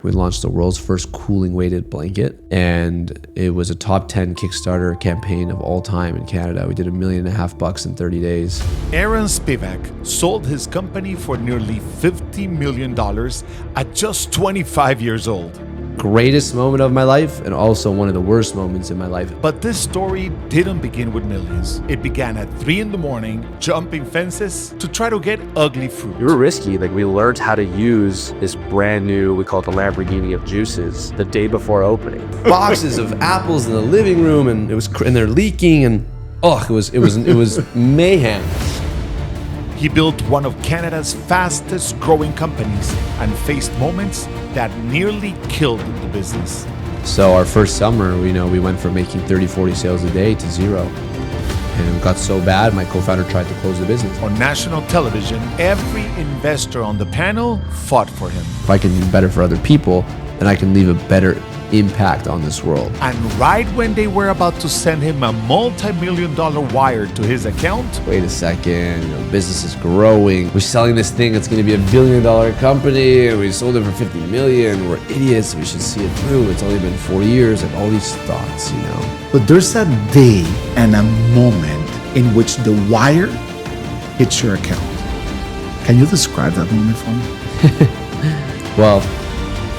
We launched the world's first cooling weighted blanket, and it was a top 10 Kickstarter campaign of all time in Canada. We did $1.5 million in 30 days. Aaron Spivak sold his company for nearly $50 million at just 25 years old. Greatest moment of my life, and also one of the worst moments in my life. But this story didn't begin with millions. It began at 3 a.m, jumping fences to try to get ugly fruit. We were risky. We learned how to use this brand new, we call it the Lamborghini of juices, the day before opening. Boxes of apples in the living room, and they're leaking, and it was mayhem. He built one of Canada's fastest growing companies and faced moments that nearly killed the business. So our first summer, we went from making 30, 40 sales a day to zero. And it got so bad, my co-founder tried to close the business. On national television, every investor on the panel fought for him. If I can do better for other people, then I can leave a better impact on this world. And right when they were about to send him a multi-million-dollar wire to his account, wait a second, business is growing. We're selling this thing that's going to be $1 billion company, and we sold it for $50 million. We're idiots. We should see it through. It's only been 4 years, and all these thoughts, But there's a day and a moment in which the wire hits your account. Can you describe that moment for me? Well,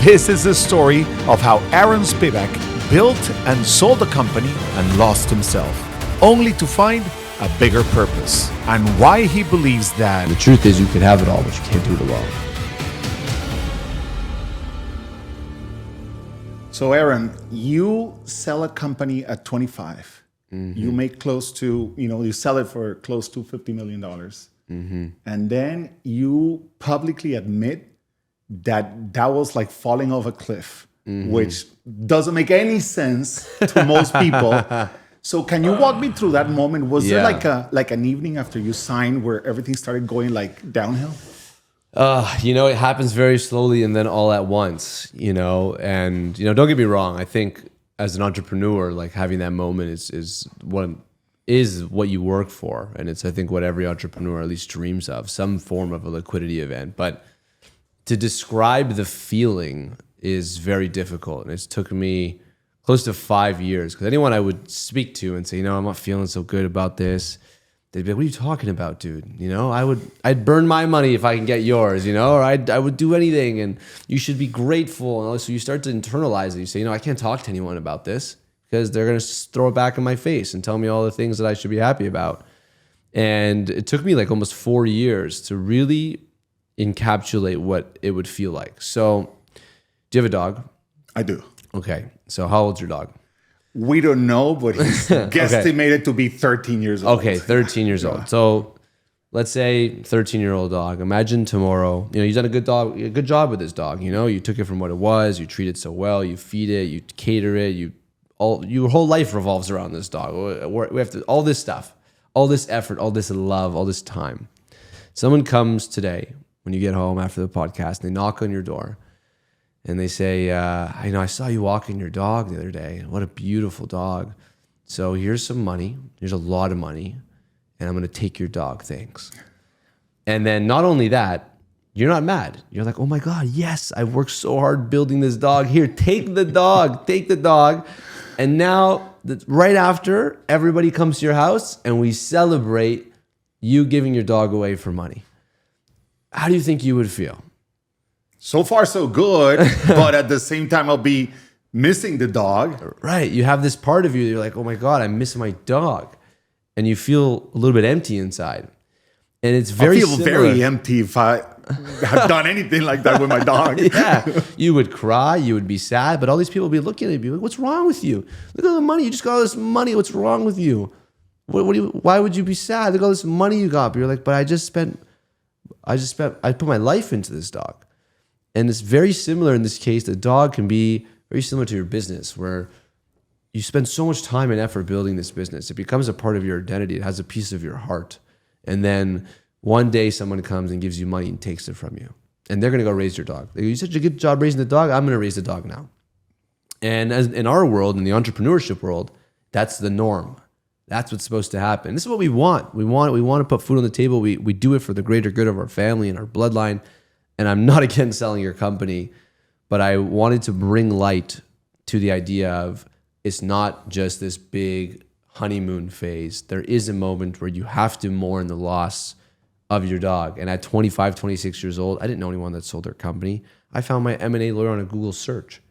this is the story of how Aaron Spivak built and sold a company and lost himself, only to find a bigger purpose, and why he believes that the truth is you can have it all, but you can't do it alone. So Aaron, you sell a company at 25. Mm-hmm. You make close to, you sell it for close to $50 million. Mm-hmm. And then you publicly admit that was like falling off a cliff, mm-hmm. which doesn't make any sense to most people. So can you walk me through that moment? Was there like an evening after you signed where everything started going downhill? It happens very slowly and then all at once, and, don't get me wrong. I think as an entrepreneur, having that moment is what you work for. And it's, I think, what every entrepreneur at least dreams of, some form of a liquidity event. But to describe the feeling is very difficult. And it's took me close to 5 years, because anyone I would speak to and say, I'm not feeling so good about this, they'd be like, what are you talking about, dude? I'd burn my money if I can get yours, or I would do anything, and you should be grateful. And so you start to internalize it. You say, I can't talk to anyone about this because they're going to throw it back in my face and tell me all the things that I should be happy about. And it took me almost 4 years to really encapsulate what it would feel like. So, do you have a dog? I do. Okay. So how old's your dog? We don't know, but he's guesstimated to be 13 years old. Okay, 13 years old. So let's say 13-year-old dog. Imagine tomorrow, you've done a good job with this dog. You took it from what it was, you treat it so well, you feed it, you cater it, your whole life revolves around this dog. We have to, all this stuff, all this effort, all this love, all this time. Someone comes today when you get home after the podcast, and they knock on your door and they say, I saw you walking your dog the other day. What a beautiful dog. So here's some money. Here's a lot of money. And I'm going to take your dog. Thanks. And then not only that, you're not mad. You're like, oh my God, yes, I worked so hard building this dog. Here, take the dog, take the dog. And now, right after, everybody comes to your house and we celebrate you giving your dog away for money. How do you think you would feel? So far, so good. But at the same time, I'll be missing the dog. Right. You have this part of you that you're like, oh my God, I miss my dog. And you feel a little bit empty inside. And it's very I feel very empty if I have done anything like that with my dog. Yeah. You would cry. You would be sad. But all these people would be looking at you and be like, what's wrong with you? Look at the money. You just got all this money. What's wrong with you? Why would you be sad? Look at all this money you got. But you're like, but I put my life into this dog. And it's very similar in this case. The dog can be very similar to your business, where you spend so much time and effort building this business. It becomes a part of your identity. It has a piece of your heart. And then one day someone comes and gives you money and takes it from you. And they're going to go raise your dog. You did such a good job raising the dog. I'm going to raise the dog now. And as in our world, in the entrepreneurship world, that's the norm. That's what's supposed to happen. This is what we want. We want to put food on the table. We do it for the greater good of our family and our bloodline. And I'm not against selling your company, but I wanted to bring light to the idea of it's not just this big honeymoon phase. There is a moment where you have to mourn the loss of your dog. And at 25, 26 years old, I didn't know anyone that sold their company. I found my M&A lawyer on a Google search.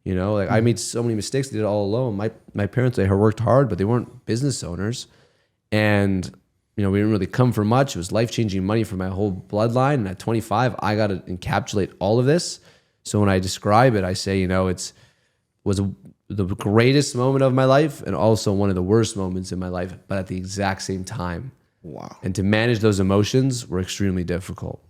You know, like I made so many mistakes, did it all alone. My parents, they worked hard, but they weren't business owners. And, you know, we didn't really come for much. It was life-changing money for my whole bloodline. And at 25, I got to encapsulate all of this. So when I describe it, I say, you know, was the greatest moment of my life and also one of the worst moments in my life, but at the exact same time. Wow. And to manage those emotions were extremely difficult.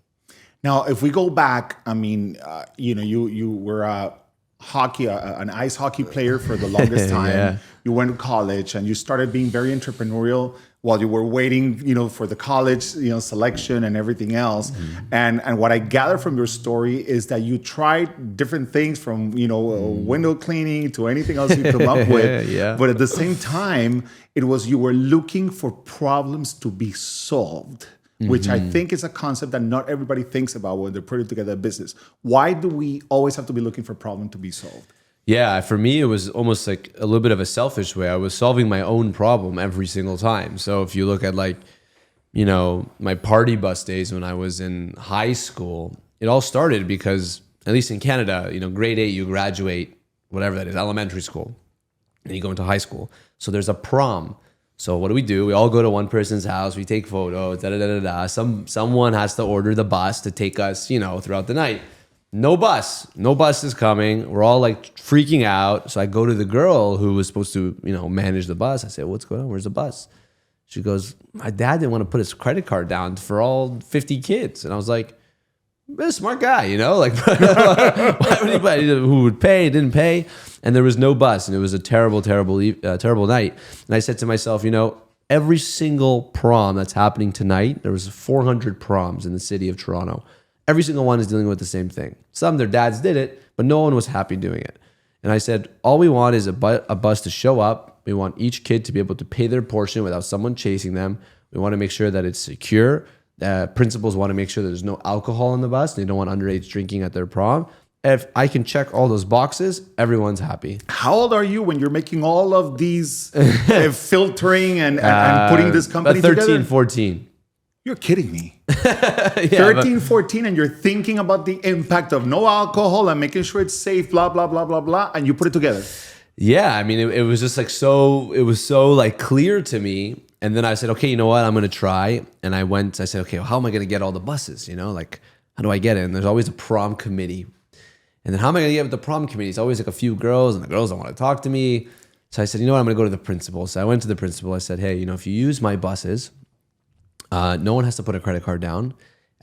Now, if we go back, I mean, you know, you were an ice hockey player for the longest time. Yeah. You went to college and you started being very entrepreneurial while you were waiting, you know, for the college, you know, selection and everything else. And what I gather from your story is that you tried different things from, you know, window cleaning to anything else you come up with. Yeah. But at the same time, it was you were looking for problems to be solved, which I think is a concept that not everybody thinks about when they're putting together a business. Why do we always have to be looking for a problem to be solved? Yeah, for me, it was almost like a little bit of a selfish way. I was solving my own problem every single time. So if you look at like, you know, my party bus days when I was in high school, it all started because, at least in Canada, you know, grade 8, you graduate, whatever that is, elementary school, and you go into high school. So there's a prom. So what do? We all go to one person's house. We take photos. Someone has to order the bus to take us, you know, throughout the night. No bus is coming. We're all like freaking out. So I go to the girl who was supposed to, you know, manage the bus. I say, "What's going on? Where's the bus?" She goes, "My dad didn't want to put his credit card down for all 50 kids." And I was like, "You're a smart guy, you know, like why would anybody who would pay didn't pay?" And there was no bus, and it was a terrible night. And I said to myself, you know, every single prom that's happening tonight, there was 400 proms in the city of Toronto. Every single one is dealing with the same thing. Some, their dads did it, but no one was happy doing it. And I said, all we want is a bus to show up. We want each kid to be able to pay their portion without someone chasing them. We want to make sure that it's secure. Principals want to make sure that there's no alcohol on the bus. They don't want underage drinking at their prom. If I can check all those boxes, everyone's happy. How old are you when you're making all of these filtering and putting this company 13, together? 14. You're kidding me. Yeah, 13, 14, and you're thinking about the impact of no alcohol and making sure it's safe, blah, blah, blah, blah, blah, and you put it together. Yeah, I mean, it was just like it was so like clear to me. And then I said, okay, you know what? I'm going to try. And I said, okay, well, how am I going to get all the buses? You know, like, how do I get it? And there's always a prom committee. And then how am I going to get with the prom committee? It's always like a few girls, and the girls don't want to talk to me. So I said, you know what? I'm going to go to the principal. So I went to the principal. I said, hey, you know, if you use my buses, no one has to put a credit card down.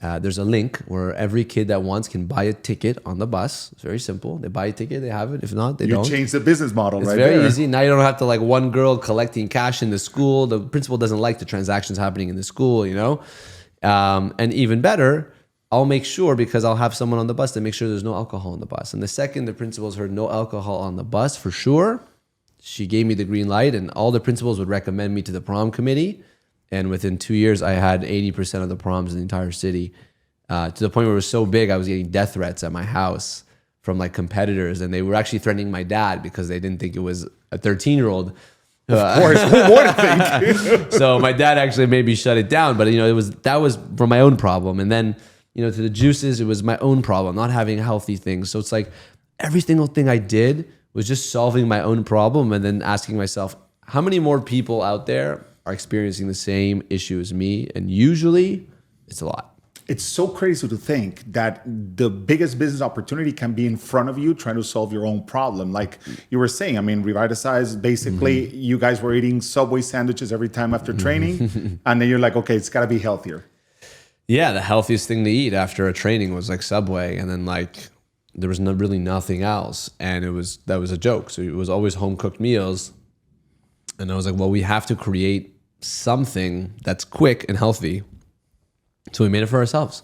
There's a link where every kid that wants can buy a ticket on the bus. It's very simple. They buy a ticket, they have it. If not, they don't. You change the business model, it's right very there. easy. Now you don't have to like one girl collecting cash in the school. The principal doesn't like the transactions happening in the school, you know? And even better, I'll make sure, because I'll have someone on the bus to make sure there's no alcohol on the bus. And the second the principals heard no alcohol on the bus, for sure, she gave me the green light, and all the principals would recommend me to the prom committee. And within 2 years, I had 80% of the proms in the entire city, to the point where it was so big, I was getting death threats at my house from like competitors. And they were actually threatening my dad because they didn't think it was a 13-year-old. Of course, who would think? So my dad actually made me shut it down. But, you know, that was from my own problem. And then, you know, to the juices, it was my own problem, not having healthy things. So it's like every single thing I did was just solving my own problem and then asking myself, how many more people out there are experiencing the same issue as me? And usually it's a lot. It's so crazy to think that the biggest business opportunity can be in front of you trying to solve your own problem. Like you were saying, I mean, Revitalize, basically, you guys were eating Subway sandwiches every time after training. And then you're like, okay, it's got to be healthier. Yeah, the healthiest thing to eat after a training was like Subway. And then like there was really nothing else. And that was a joke. So it was always home cooked meals. And I was like, well, we have to create something that's quick and healthy. So we made it for ourselves.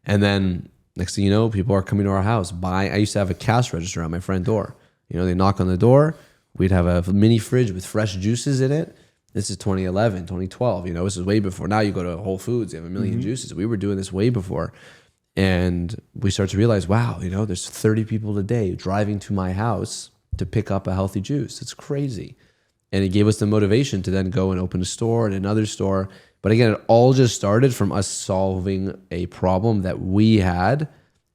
And then next thing you know, people are coming to our house. I used to have a cash register on my front door. You know, they knock on the door. We'd have a mini fridge with fresh juices in it. This is 2011, 2012. You know, this is way before. Now you go to Whole Foods, you have a million juices. We were doing this way before. And we start to realize, wow, there's 30 people a day driving to my house to pick up a healthy juice. It's crazy. And it gave us the motivation to then go and open a store and another store. But again, it all just started from us solving a problem that we had.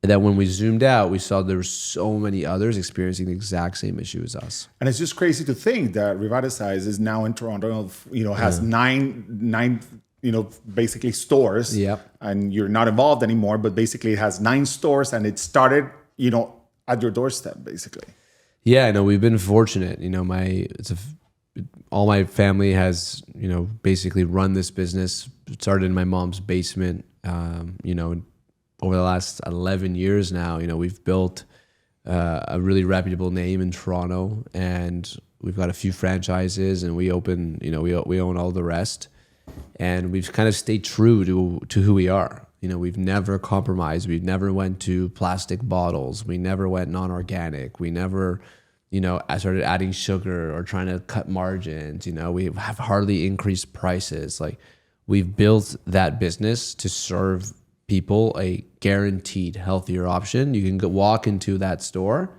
And that when we zoomed out, we saw there were so many others experiencing the exact same issue as us. And it's just crazy to think that Revitalize is now in Toronto, has nine basically stores. Yep. And you're not involved anymore, but basically it has 9 stores and it started, at your doorstep, basically. Yeah, I know we've been fortunate. All my family has, basically run this business. It started in my mom's basement, over the last 11 years now, we've built a really reputable name in Toronto, and we've got a few franchises, and we own all the rest. And we've kind of stayed true to who we are. We've never compromised. We've never went to plastic bottles. We never went non-organic. We never, started adding sugar or trying to cut margins. We have hardly increased prices. Like, we've built that business to serve people a guaranteed healthier option. You can walk into that store,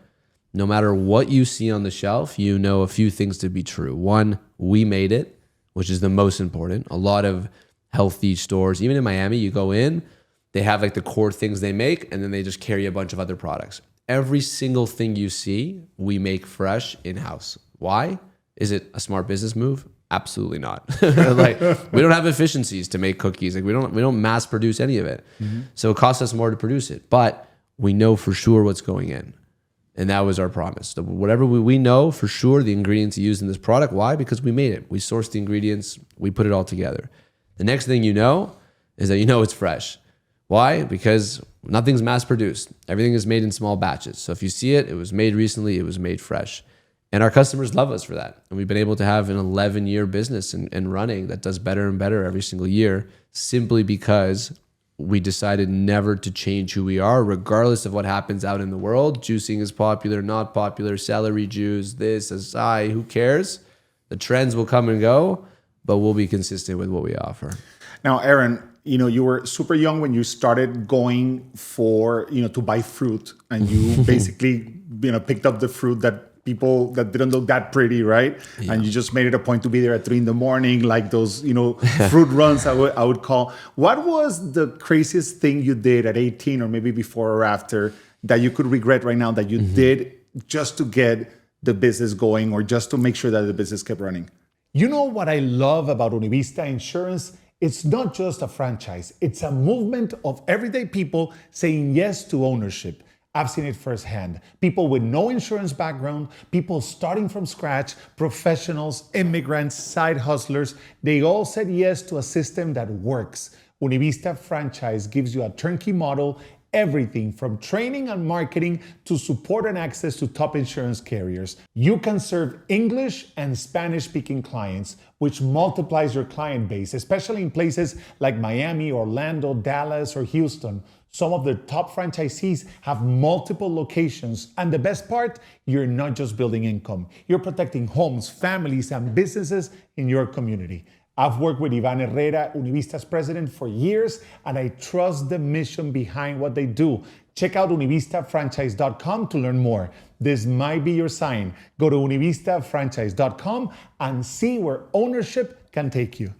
no matter what you see on the shelf, a few things to be true. One, we made it, which is the most important. A lot of healthy stores, even in Miami, you go in, they have like the core things they make, and then they just carry a bunch of other products. Every single thing you see, we make fresh in-house. Why? Is it a smart business move? Absolutely not. Like, we don't have efficiencies to make cookies. Like, we don't mass produce any of it. Mm-hmm. So it costs us more to produce it, but we know for sure what's going in. And that was our promise. So whatever we know for sure the ingredients used in this product. Why? Because we made it. We sourced the ingredients. We put it all together. The next thing is that it's fresh. Why? Because nothing's mass produced. Everything is made in small batches. So if you see it, it was made recently, it was made fresh. And our customers love us for that. And we've been able to have an 11-year business and running that does better and better every single year, simply because we decided never to change who we are, regardless of what happens out in the world. Juicing is popular, not popular, celery juice, this, acai, who cares? The trends will come and go, but we'll be consistent with what we offer. Now, Aaron, you were super young when you started going for, to buy fruit, and you basically, picked up the fruit that people that didn't look that pretty, right? Yeah. And you just made it a point to be there at 3 a.m, like those, fruit runs I would call. What was the craziest thing you did at 18 or maybe before or after that you could regret right now that you did just to get the business going or just to make sure that the business kept running? You know what I love about Univista Insurance? It's not just a franchise. It's a movement of everyday people saying yes to ownership. I've seen it firsthand. People with no insurance background, people starting from scratch, professionals, immigrants, side hustlers, they all said yes to a system that works. Univista Franchise gives you a turnkey model, everything from training and marketing to support and access to top insurance carriers. You can serve English and Spanish-speaking clients, which multiplies your client base, especially in places like Miami, Orlando, Dallas, or Houston. Some of the top franchisees have multiple locations. And the best part, you're not just building income. You're protecting homes, families, and businesses in your community. I've worked with Ivan Herrera, Univista's president, for years, and I trust the mission behind what they do. Check out univistafranchise.com to learn more. This might be your sign. Go to univistafranchise.com and see where ownership can take you.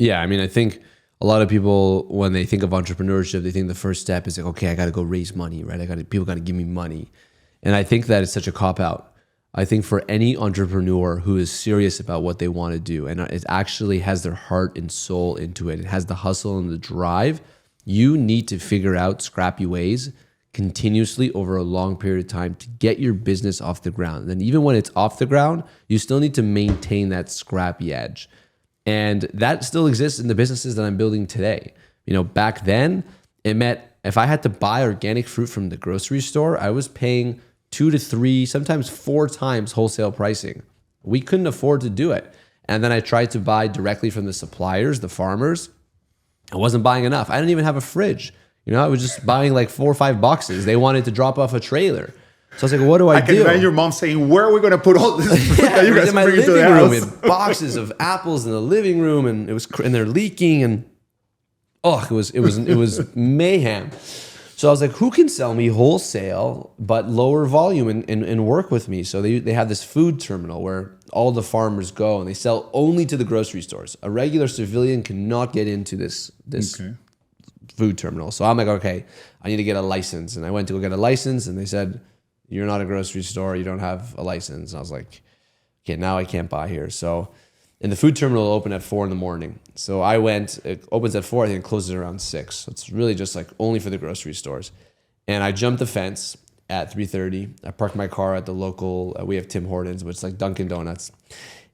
Yeah, I think a lot of people, when they think of entrepreneurship, they think the first step is like, okay, I got to go raise money, right? People got to give me money. And I think that it's such a cop-out. I think for any entrepreneur who is serious about what they want to do, and it actually has their heart and soul into it, it has the hustle and the drive, you need to figure out scrappy ways continuously over a long period of time to get your business off the ground. And even when it's off the ground, you still need to maintain that scrappy edge. And that still exists in the businesses that I'm building today. Back then, it meant if I had to buy organic fruit from the grocery store, I was paying 2 to 3, sometimes 4 times wholesale pricing. We couldn't afford to do it. And then I tried to buy directly from the suppliers, the farmers. I wasn't buying enough. I didn't even have a fridge. I was just buying like 4 or 5 boxes. They wanted to drop off a trailer. So I was like, what do I do? I can imagine your mom saying, where are we going to put all this fruit that you guys in my bring into living the room, house? with boxes of apples in the living room, and and they're leaking, and it was mayhem. So I was like, who can sell me wholesale but lower volume and work with me? So they have this food terminal where all the farmers go and they sell only to the grocery stores. A regular civilian cannot get into this food terminal. So I'm like, okay, I need to get a license. And I went to go get a license and they said, you're not a grocery store, you don't have a license. And I was like, okay, now I can't buy here. So, and the food terminal opened at 4 a.m. So I went, it opens at 4, I think it closes around 6. So it's really just like only for the grocery stores. And I jumped the fence at 3:30. I parked my car at the local, we have Tim Hortons, which is like Dunkin' Donuts.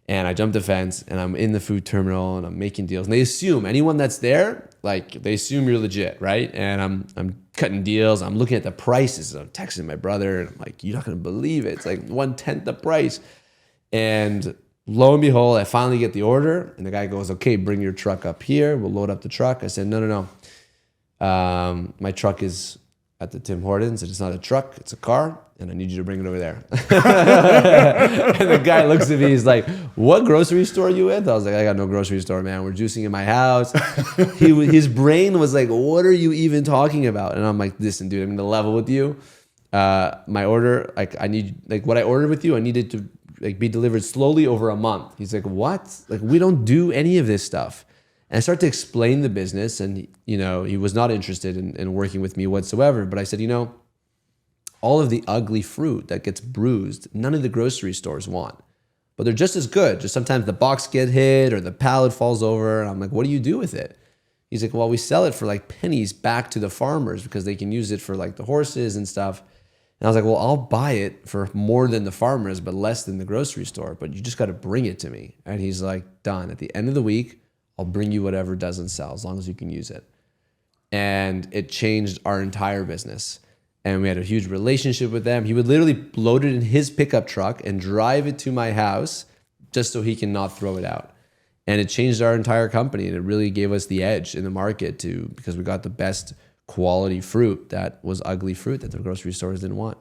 And I jumped the fence and I'm in the food terminal and I'm making deals. And they assume anyone that's there, like they assume you're legit, right? And I'm cutting deals. I'm looking at the prices. I'm texting my brother and I'm like, you're not gonna believe it. It's like 1/10 the price. And lo and behold, I finally get the order and the guy goes, okay, bring your truck up here. We'll load up the truck. I said, no. My truck is at the Tim Hortons. It's not a truck, it's a car. And I need you to bring it over there. And the guy looks at me, he's like, what grocery store are you with? I was like, I got no grocery store, man. We're juicing in my house. His brain was like, what are you even talking about? And I'm like, listen, dude, I'm gonna level with you. My order, I need, what I ordered with you, I needed to be delivered slowly over a month. He's like, what? We don't do any of this stuff. And I started to explain the business and, he was not interested in working with me whatsoever. But I said, all of the ugly fruit that gets bruised, none of the grocery stores want. But they're just as good. Just sometimes the box get hit or the pallet falls over. And I'm like, what do you do with it? He's like, well, we sell it for pennies back to the farmers because they can use it for the horses and stuff. And I was like, well, I'll buy it for more than the farmers, but less than the grocery store. But you just got to bring it to me. And he's like, done. At the end of the week, I'll bring you whatever doesn't sell as long as you can use it. And it changed our entire business. And we had a huge relationship with them. He would literally load it in his pickup truck and drive it to my house just so he can not throw it out. And it changed our entire company. And it really gave us the edge in the market because we got the best quality fruit that was ugly fruit that the grocery stores didn't want.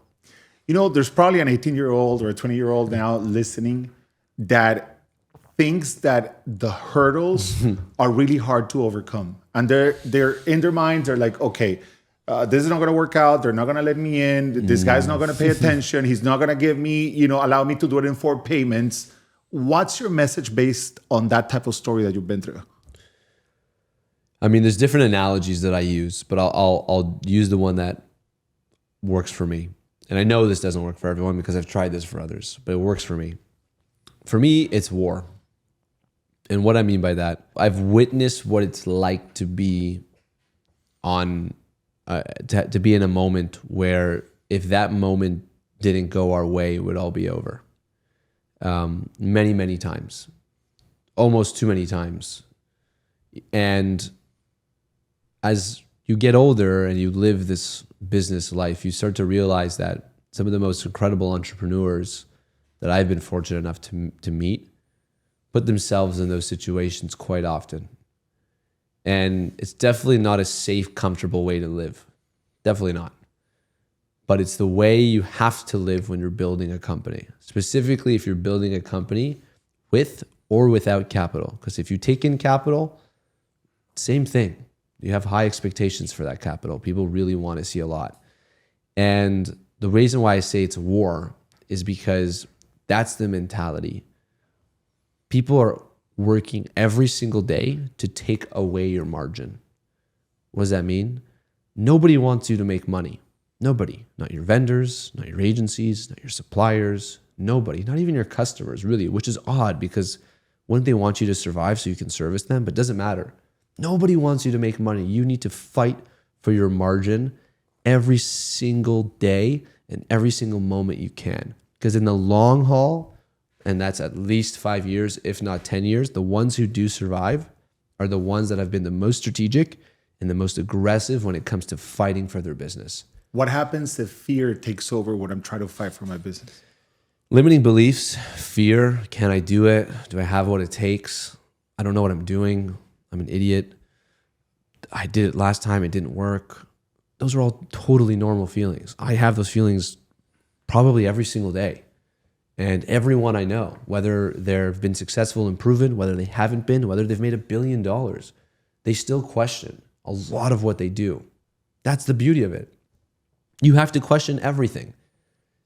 There's probably an 18-year-old or a 20-year-old now listening that thinks that the hurdles are really hard to overcome. And they're in their minds, they're like, okay, this is not going to work out. They're not going to let me in. This guy's not going to pay attention. He's not going to give me, allow me to do it in 4 payments. What's your message based on that type of story that you've been through? I mean, there's different analogies that I use, but I'll use the one that works for me. And I know this doesn't work for everyone because I've tried this for others, but it works for me. For me, it's war. And what I mean by that, I've witnessed what it's like to be to be in a moment where if that moment didn't go our way, it would all be over. Many, many times, almost too many times. And as you get older and you live this business life, you start to realize that some of the most incredible entrepreneurs that I've been fortunate enough to meet put themselves in those situations quite often. And it's definitely not a safe, comfortable way to live. Definitely not. But it's the way you have to live when you're building a company. Specifically, if you're building a company with or without capital. Because if you take in capital, same thing. You have high expectations for that capital. People really want to see a lot. And the reason why I say it's war is because that's the mentality. People are working every single day to take away your margin. What does that mean? Nobody wants you to make money. Nobody. Not your vendors, not your agencies, not your suppliers, nobody. Not even your customers, really, which is odd because wouldn't they want you to survive so you can service them? But it doesn't matter. Nobody wants you to make money. You need to fight for your margin every single day and every single moment you can. Because in the long haul, and that's at least 5 years, if not 10 years, the ones who do survive are the ones that have been the most strategic and the most aggressive when it comes to fighting for their business. What happens if fear takes over when I'm trying to fight for my business? Limiting beliefs, fear. Can I do it? Do I have what it takes? I don't know what I'm doing. I'm an idiot. I did it last time. It didn't work. Those are all totally normal feelings. I have those feelings probably every single day. And everyone I know, whether they've been successful and proven, whether they haven't been, whether they've made $1 billion, they still question a lot of what they do. That's the beauty of it. You have to question everything.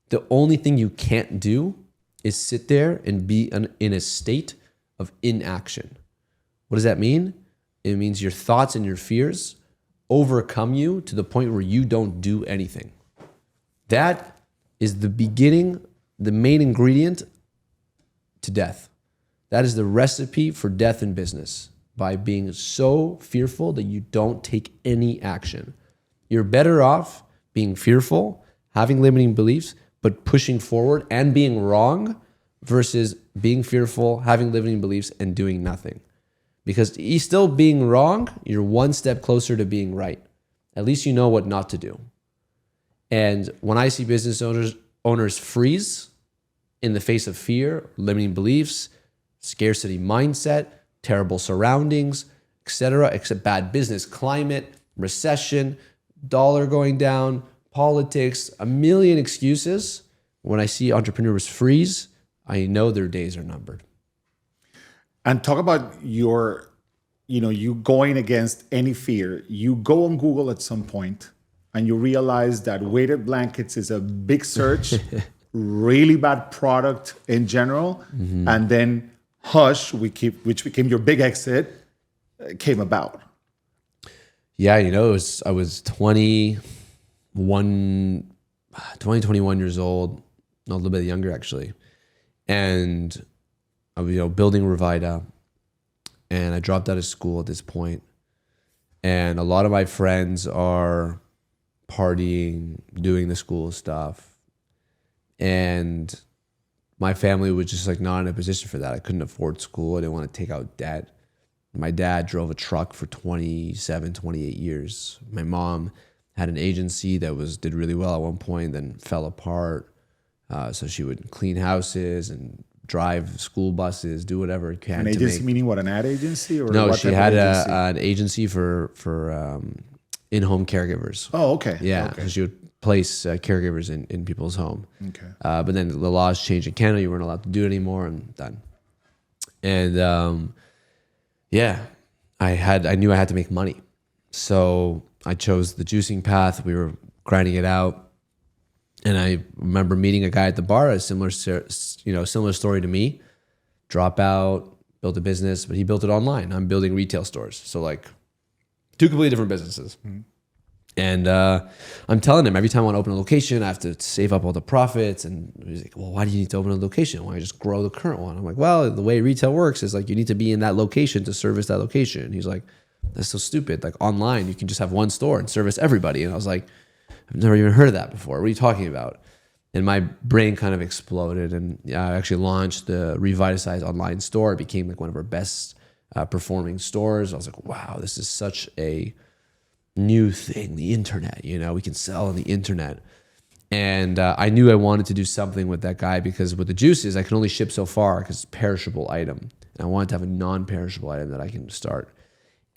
The only thing you can't do is sit there and be in a state of inaction. What does that mean? It means your thoughts and your fears overcome you to the point where you don't do anything. That is the beginning, the main ingredient to death. That is the recipe for death in business, by being so fearful that you don't take any action. You're better off being fearful, having limiting beliefs, but pushing forward and being wrong versus being fearful, having limiting beliefs, and doing nothing. Because still being wrong, you're one step closer to being right. At least you know what not to do. And when I see business owners freeze in the face of fear, limiting beliefs, scarcity mindset, terrible surroundings, etc., except bad business climate, recession, dollar going down, politics, a million excuses. When I see entrepreneurs freeze, I know their days are numbered. And talk about you going against any fear. You go on Google at some point and you realize that weighted blankets is a big search, really bad product in general. Mm-hmm. And then Hush, which became your big exit, came about. Yeah, I was 21 years old, a little bit younger actually. And I was, building Revita, and I dropped out of school at this point. And a lot of my friends are partying, doing the school stuff. And my family was just like not in a position for that. I couldn't afford school. I didn't want to take out debt. My dad drove a truck for 27, 28 years. My mom had an agency that did really well at one point, then fell apart. So she would clean houses and drive school buses, do whatever it can. An agency meaning what? An ad agency or no? What She had an agency for in-home caregivers. Oh, okay. Yeah, okay. So she would place caregivers in people's home. Okay. But then the laws changed in Canada. You weren't allowed to do it anymore, and done. And yeah, I knew I had to make money, so I chose the juicing path. We were grinding it out. And I remember meeting a guy at the bar, a similar story to me. Drop out, built a business, but he built it online. I'm building retail stores. So like two completely different businesses. Mm-hmm. And I'm telling him every time I want to open a location, I have to save up all the profits. And he's like, well, why do you need to open a location? Why don't you just grow the current one? I'm like, well, the way retail works is like you need to be in that location to service that location. And he's like, that's so stupid. Like online, you can just have one store and service everybody. And I was like, I've never even heard of that before. What are you talking about? And my brain kind of exploded. And I actually launched the Revitalize online store. It became like one of our best performing stores. I was like, wow, this is such a new thing, the internet. We can sell on the internet. And I knew I wanted to do something with that guy because with the juices, I can only ship so far because it's a perishable item. And I wanted to have a non-perishable item that I can start.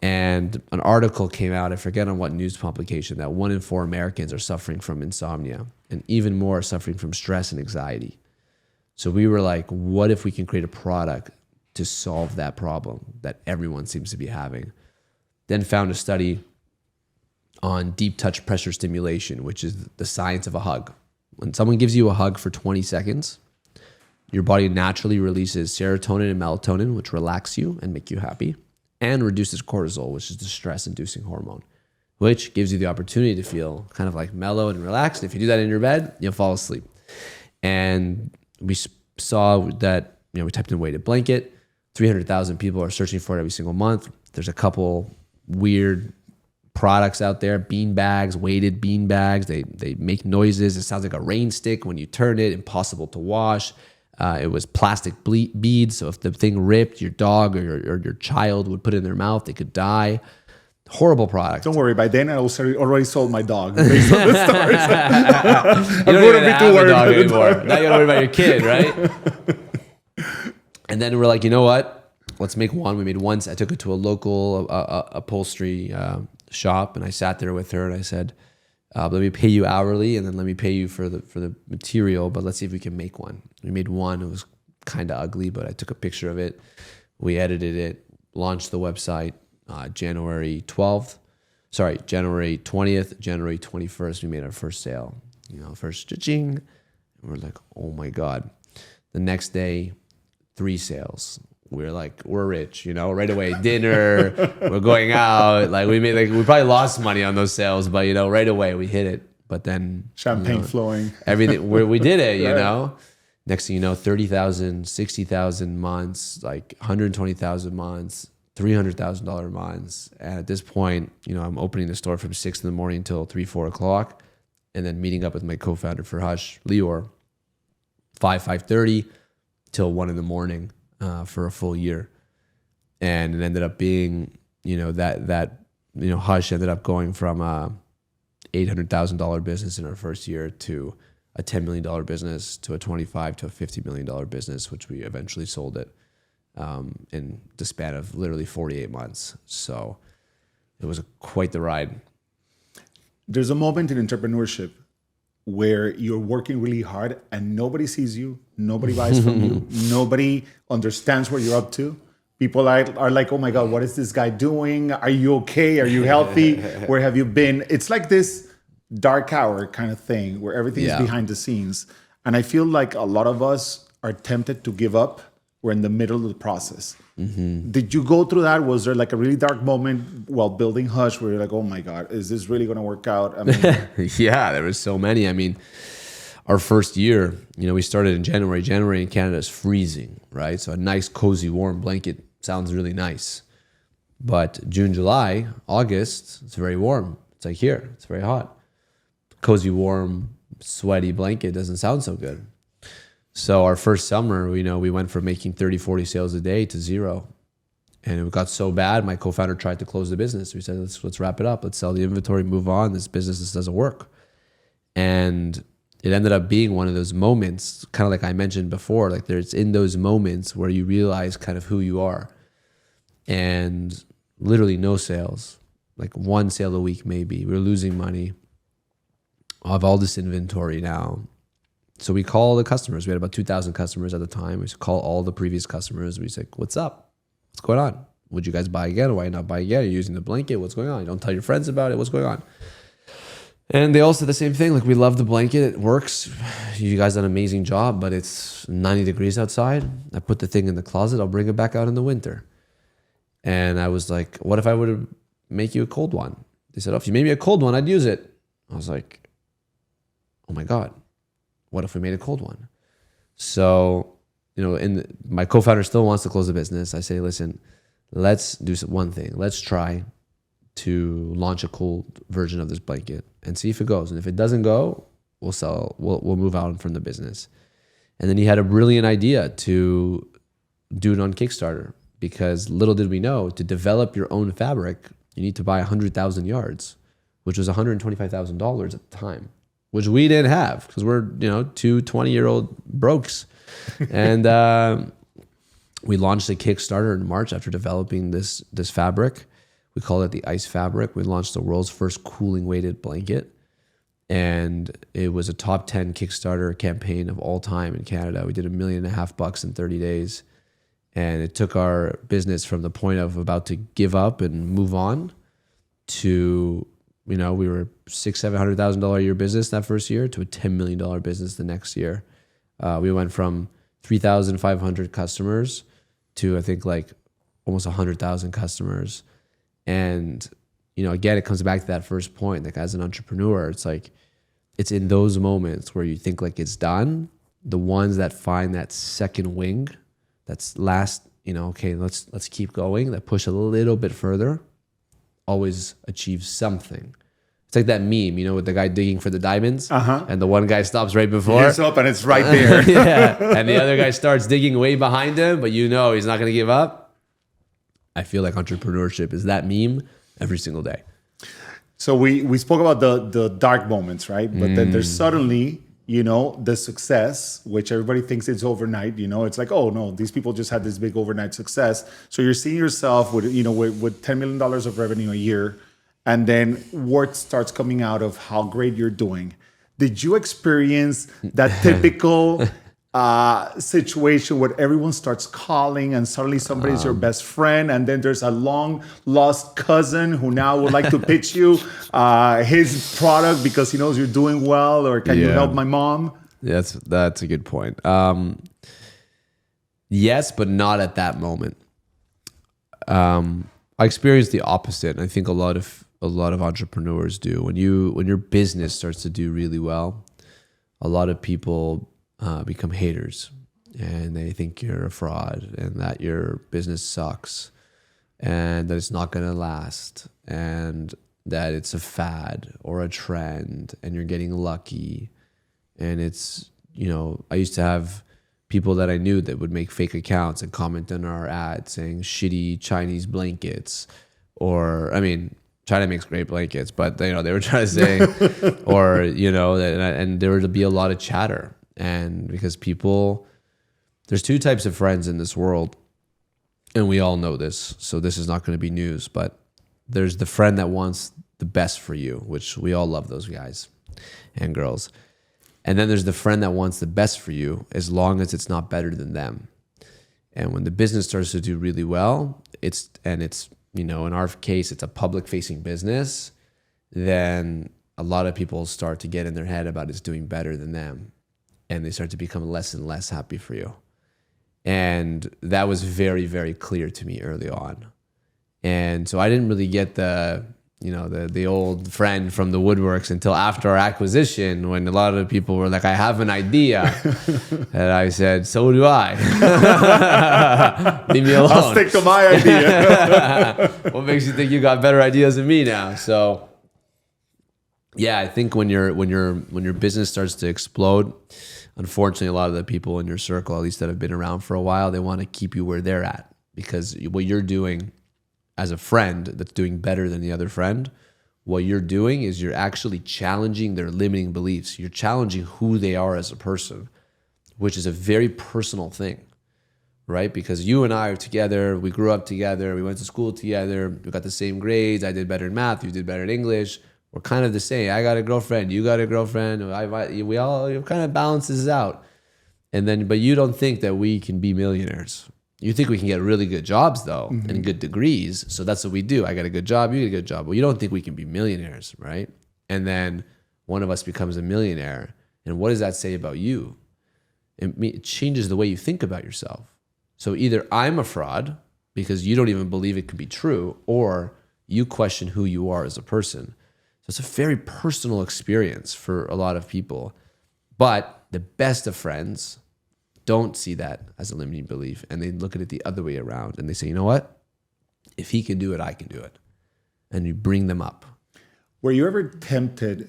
And an article came out, I forget on what news publication, that 1 in 4 Americans are suffering from insomnia, and even more are suffering from stress and anxiety. So we were like, what if we can create a product to solve that problem that everyone seems to be having? Then found a study on deep touch pressure stimulation, which is the science of a hug. When someone gives you a hug for 20 seconds, your body naturally releases serotonin and melatonin, which relax you and make you happy, and reduces cortisol, which is the stress-inducing hormone, which gives you the opportunity to feel kind of like mellow and relaxed. If you do that in your bed, you'll fall asleep. And we saw that, we typed in weighted blanket, 300,000 people are searching for it every single month. There's a couple weird products out there, bean bags, weighted bean bags. They make noises. It sounds like a rain stick when you turn it, impossible to wash. It was plastic beads, so if the thing ripped, your dog or your child would put it in their mouth, they could die. Horrible product. Don't worry, by then I already sold my dog based on the stories. You don't even have a dog anymore. Now you gotta worry about your kid, right? And then we're like, you know what? Let's make one. We made one. I took it to a local upholstery shop, and I sat there with her, and I said, let me pay you hourly, and then let me pay you for the material, but let's see if we can make one. We made one. It was kind of ugly, but I took a picture of it. We edited it, launched the website January 12th, January 20th, January 21st, we made our first sale. First cha-ching. We're like, oh my God. The next day, 3 sales. We're like, we're rich, right away. Dinner, we're going out. Like we probably lost money on those sales, but right away we hit it. But then champagne flowing. Everything, we did it, Right. Next thing you know, 30,000, 60,000 months, like 120,000 months, $300,000 months. And at this point, I'm opening the store from 6 in the morning until 3, 4 o'clock. And then meeting up with my co-founder for Hush, Lior, 5:30 till 1 in the morning for a full year. And it ended up being, Hush ended up going from a $800,000 business in our first year to a $10 million business to a $25 to a $50 million business, which we eventually sold it in the span of literally 48 months. So it was quite the ride. There's a moment in entrepreneurship where you're working really hard and nobody sees you, nobody buys from you, nobody understands what you're up to. People are like, oh my God, what is this guy doing? Are you okay? Are you healthy? Where have you been? It's like this dark hour kind of thing where everything is behind the scenes. And I feel like a lot of us are tempted to give up. We're in the middle of the process. Mm-hmm. Did you go through that? Was there like a really dark moment while building Hush where you're like, oh my God, is this really going to work out? I mean, yeah, there was so many. I mean, our first year, we started in January. January in Canada is freezing, right? So a nice, cozy, warm blanket sounds really nice. But June, July, August, it's very warm. It's like here, it's very hot. Cozy, warm, sweaty blanket doesn't sound so good. So our first summer, we went from making 30, 40 sales a day to 0. And it got so bad, my co-founder tried to close the business. We said, let's wrap it up. Let's sell the inventory, move on. This doesn't work. And it ended up being one of those moments, kind of like I mentioned before, like there's in those moments where you realize kind of who you are. And literally no sales, like 1 sale a week maybe. We're losing money. I have all this inventory now. So we call the customers. We had about 2,000 customers at the time. We call all the previous customers. We say, what's up? What's going on? Would you guys buy again? Why not buy again? Are you using the blanket? What's going on? You don't tell your friends about it. What's going on? And they all said the same thing. Like, we love the blanket. It works. You guys done an amazing job, but it's 90 degrees outside. I put the thing in the closet. I'll bring it back out in the winter. And I was like, what if I were to make you a cold one? They said, oh, if you made me a cold one, I'd use it. I was like, oh my God, what if we made a cold one? So, my co-founder still wants to close the business. I say, listen, let's do one thing. Let's try to launch a cold version of this blanket and see if it goes. And if it doesn't go, we'll move out from the business. And then he had a brilliant idea to do it on Kickstarter, because little did we know, to develop your own fabric, you need to buy 100,000 yards, which was $125,000 at the time, which we didn't have because we're, 2 20-year-old brokes. And we launched a Kickstarter in March after developing this fabric. We call it the ice fabric. We launched the world's first cooling weighted blanket. And it was a top 10 Kickstarter campaign of all time in Canada. We did $1.5 million in 30 days. And it took our business from the point of about to give up and move on to, we were $600,000-$700,000 a year business that first year to a $10 million business the next year. We went from 3,500 customers to, I think, like almost 100,000 customers. And, again, it comes back to that first point. Like, as an entrepreneur, it's like, it's in those moments where you think like it's done, the ones that find that second wing, that's last, okay, let's keep going, that push a little bit further, always achieve something. It's like that meme, with the guy digging for the diamonds, and the one guy stops right before. He's up and it's right there. Yeah, and the other guy starts digging way behind him, but he's not going to give up. I feel like entrepreneurship is that meme every single day. So we spoke about the dark moments, right? But then there's suddenly, the success, which everybody thinks it's overnight. It's like, oh no, these people just had this big overnight success. So you're seeing yourself with $10 million of revenue a year, and then word starts coming out of how great you're doing. Did you experience that typical situation where everyone starts calling and suddenly somebody's your best friend, and then there's a long lost cousin who now would like to pitch you his product because he knows you're doing well, or can you help my mom? That's a good point. Yes, but not at that moment. I experienced the opposite. I think a lot of entrepreneurs do. When your business starts to do really well, a lot of people become haters, and they think you're a fraud and that your business sucks and that it's not going to last and that it's a fad or a trend and you're getting lucky. And it's, I used to have people that I knew that would make fake accounts and comment on our ads saying shitty Chinese blankets, or, China makes great blankets, but they were trying to say, or, and there would be a lot of chatter. And because there's two types of friends in this world, and we all know this, so this is not going to be news, but there's the friend that wants the best for you, which we all love those guys and girls. And then there's the friend that wants the best for you as long as it's not better than them. And when the business starts to do really well, it's in our case, it's a public facing business, then a lot of people start to get in their head about it's doing better than them. And they start to become less and less happy for you. And that was very, very clear to me early on. And so I didn't really get the old friend from the woodworks until after our acquisition, when a lot of people were like, I have an idea. And I said, so do I. Leave me alone. I'll stick to my idea. What makes you think you got better ideas than me now? So yeah, I think when your business starts to explode, unfortunately, a lot of the people in your circle, at least that have been around for a while, they want to keep you where they're at, because what you're doing as a friend that's doing better than the other friend, what you're doing is you're actually challenging their limiting beliefs. You're challenging who they are as a person, which is a very personal thing, right? Because you and I are together, we grew up together, we went to school together, we got the same grades, I did better in math, you did better in English. We're kind of the same. I got a girlfriend, you got a girlfriend, we all, it kind of balances out. But you don't think that we can be millionaires. You think we can get really good jobs though, and good degrees. So that's what we do. I got a good job, you get a good job. Well, you don't think we can be millionaires, right? And then one of us becomes a millionaire. And what does that say about you? It changes the way you think about yourself. So either I'm a fraud because you don't even believe it could be true, or you question who you are as a person. So it's a very personal experience for a lot of people. But the best of friends don't see that as a limiting belief, and they look at it the other way around, and they say, you know what? If he can do it, I can do it. And you bring them up. Were you ever tempted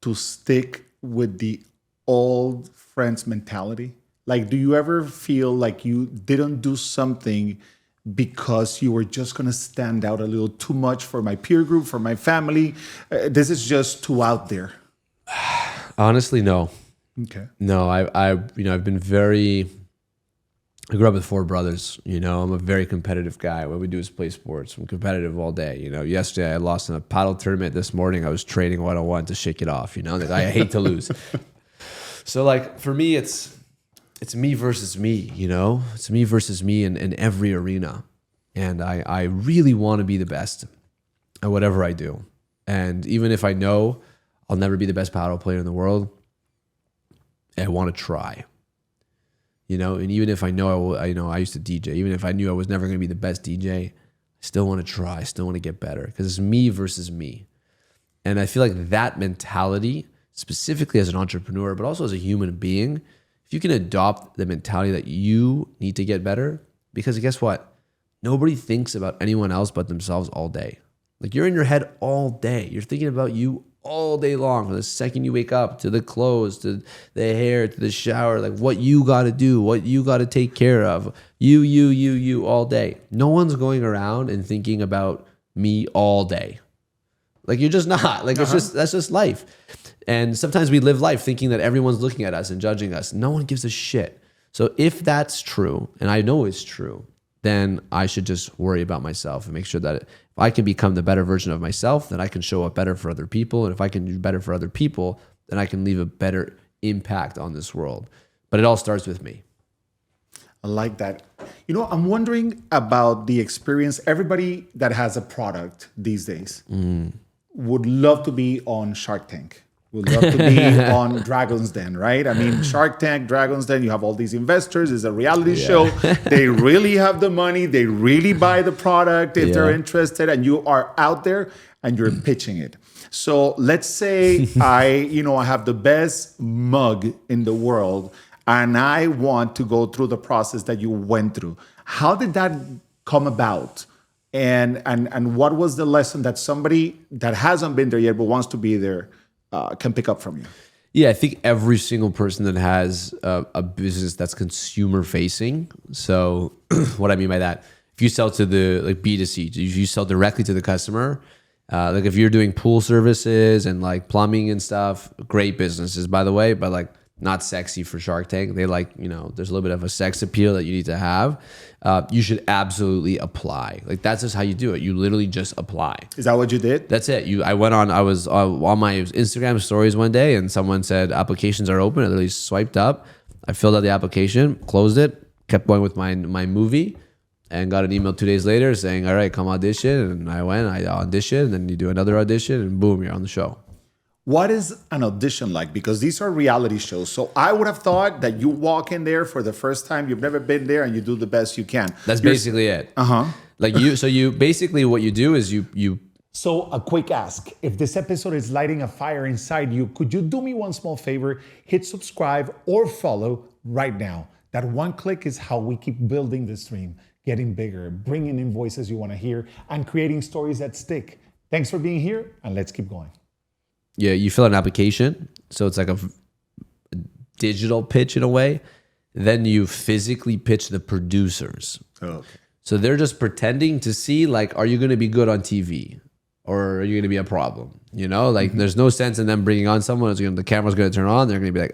to stick with the old friends mentality? Like, do you ever feel like you didn't do something because you were just going to stand out a little too much for my peer group, for my family? This is just too out there. Honestly, no. Okay. No, I've been I grew up with four brothers. I'm a very competitive guy. What we do is play sports. I'm competitive all day. Yesterday I lost in a paddle tournament. This morning I was training 101 to shake it off. I hate to lose. So like for me, it's me versus me. It's me versus me in every arena, and I really want to be the best at whatever I do. And even if I know I'll never be the best paddle player in the world, I want to try. And even if I know I used to DJ, even if I knew I was never going to be the best DJ, I still want to try. I still want to get better, because it's me versus me. And I feel like that mentality, specifically as an entrepreneur, but also as a human being, if you can adopt the mentality that you need to get better, because guess what? Nobody thinks about anyone else but themselves all day. Like, you're in your head all day. You're thinking about you all day long, from the second you wake up to the clothes, to the hair, to the shower, like what you got to do, what you got to take care of, you all day. No one's going around and thinking about me all day. Like, you're just not. Like, that's just life. And sometimes we live life thinking that everyone's looking at us and judging us. No one gives a shit. So if that's true, and I know it's true, then I should just worry about myself and make sure that if I can become the better version of myself, then I can show up better for other people. And if I can do better for other people, then I can leave a better impact on this world. But it all starts with me. I like that. I'm wondering about the experience. Everybody that has a product these days would love to be on Shark Tank. Would love to be on Dragon's Den, right? I mean, Shark Tank, Dragon's Den, you have all these investors. It's a reality show. They really have the money. They really buy the product if they're interested, and you are out there and you're pitching it. So let's say I have the best mug in the world, and I want to go through the process that you went through. How did that come about? And what was the lesson that somebody that hasn't been there yet but wants to be there can pick up from you? Yeah, I think every single person that has a business that's consumer facing. So what I mean by that, if you sell to the B2C, if you sell directly to the customer, if you're doing pool services and plumbing and stuff, great businesses, by the way, but not sexy for Shark Tank. They there's a little bit of a sex appeal that you need to have. You should absolutely apply. That's just how you do it. You literally just apply. Is that what you did? That's it. I was on my Instagram stories one day and someone said applications are open. I literally swiped up. I filled out the application, closed it, kept going with my movie, and got an email 2 days later saying, all right, come audition. And I went, I auditioned, and then you do another audition and boom, you're on the show. What is an audition like? Because these are reality shows. So I would have thought that you walk in there for the first time, you've never been there, and you do the best you can. That's basically it. So you basically what you do is you. So a quick ask. If this episode is lighting a fire inside you, could you do me one small favor? Hit subscribe or follow right now. That one click is how we keep building this dream, getting bigger, bringing in voices you want to hear, and creating stories that stick. Thanks for being here, and let's keep going. Yeah, you fill out an application. So it's like a digital pitch in a way. Then you physically pitch the producers. Okay. So they're just pretending to see, are you going to be good on TV? Or are you going to be a problem? There's no sense in them bringing on someone who's the camera's going to turn on. They're going to be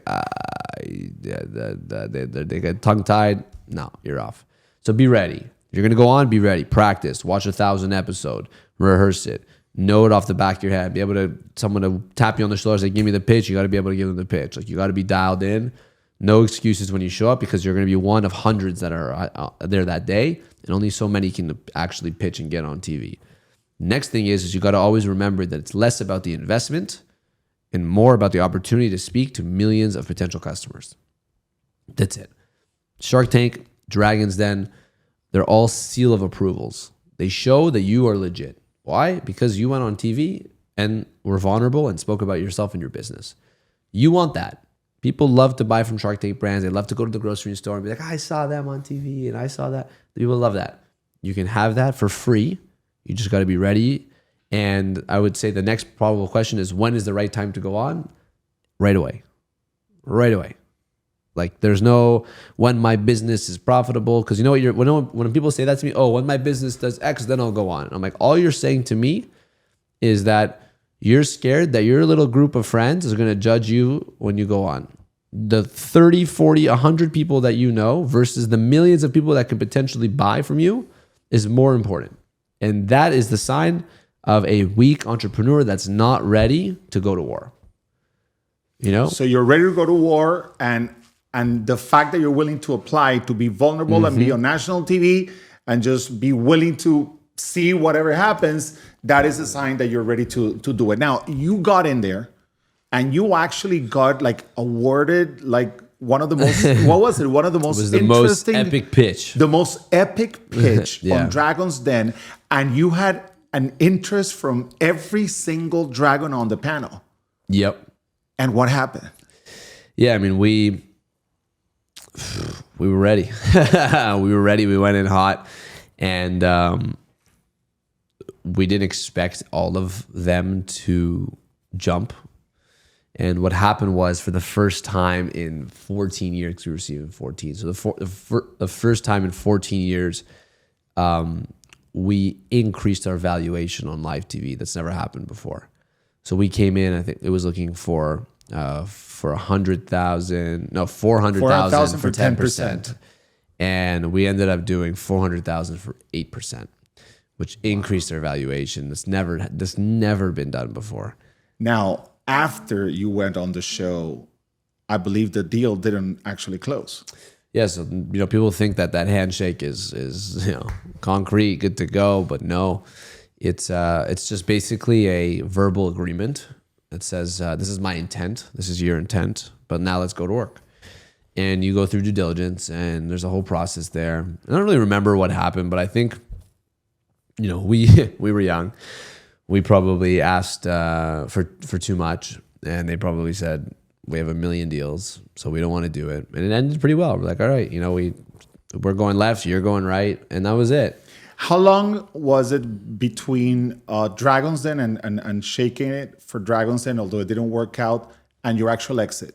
they get tongue-tied. No, you're off. So be ready. If you're going to go on, be ready. Practice. Watch 1,000 episodes. Rehearse it. Know it off the back of your head. Be able to, someone to tap you on the shoulder, say, give me the pitch. You got to be able to give them the pitch. You got to be dialed in. No excuses when you show up, because you're going to be one of hundreds that are there that day. And only so many can actually pitch and get on TV. Next thing is you got to always remember that it's less about the investment and more about the opportunity to speak to millions of potential customers. That's it. Shark Tank, Dragon's Den, they're all seal of approvals. They show that you are legit. Why? Because you went on TV and were vulnerable and spoke about yourself and your business. You want that. People love to buy from Shark Tank brands. They love to go to the grocery store and be like, I saw them on TV and I saw that. People love that. You can have that for free. You just got to be ready. And I would say the next probable question is, when is the right time to go on? Right away. Right away. There's no when my business is profitable, because when people say that to me, when my business does X, then I'll go on. I'm like, all you're saying to me is that you're scared that your little group of friends is going to judge you when you go on. The 30, 40, 100 people that you know versus the millions of people that could potentially buy from you is more important. And that is the sign of a weak entrepreneur that's not ready to go to war. So you're ready to go to war, and the fact that you're willing to apply, to be vulnerable and be on national TV and just be willing to see whatever happens, that is a sign that you're ready to do it. Now, you got in there and you actually got awarded one of the most, what was it? One of the most interesting. Most epic pitch. The most epic pitch on Dragon's Den. And you had an interest from every single dragon on the panel. Yep. And what happened? Yeah, I mean, we were ready. We were ready. We went in hot, and we didn't expect all of them to jump. And what happened was, for the first time in 14 years, because we were receiving 14. So the first time in 14 years, we increased our valuation on live TV. That's never happened before. So we came in, I think it was looking for 400,000 for 10%. And we ended up doing 400,000 for 8%, which increased our valuation. That's never been done before. Now, after you went on the show, I believe the deal didn't actually close. Yeah, so people think that handshake is concrete, good to go, but no, it's just basically a verbal agreement that says this is my intent, this is your intent, but now let's go to work. And you go through due diligence, and there's a whole process there. I don't really remember what happened, but I think we were young. We probably asked for too much, and they probably said, we have 1 million deals, so we don't want to do it. And it ended pretty well. We're like, all right, we're going left, you're going right, and that was it. How long was it between Dragon's Den and shaking it for Dragon's Den, although it didn't work out, and your actual exit?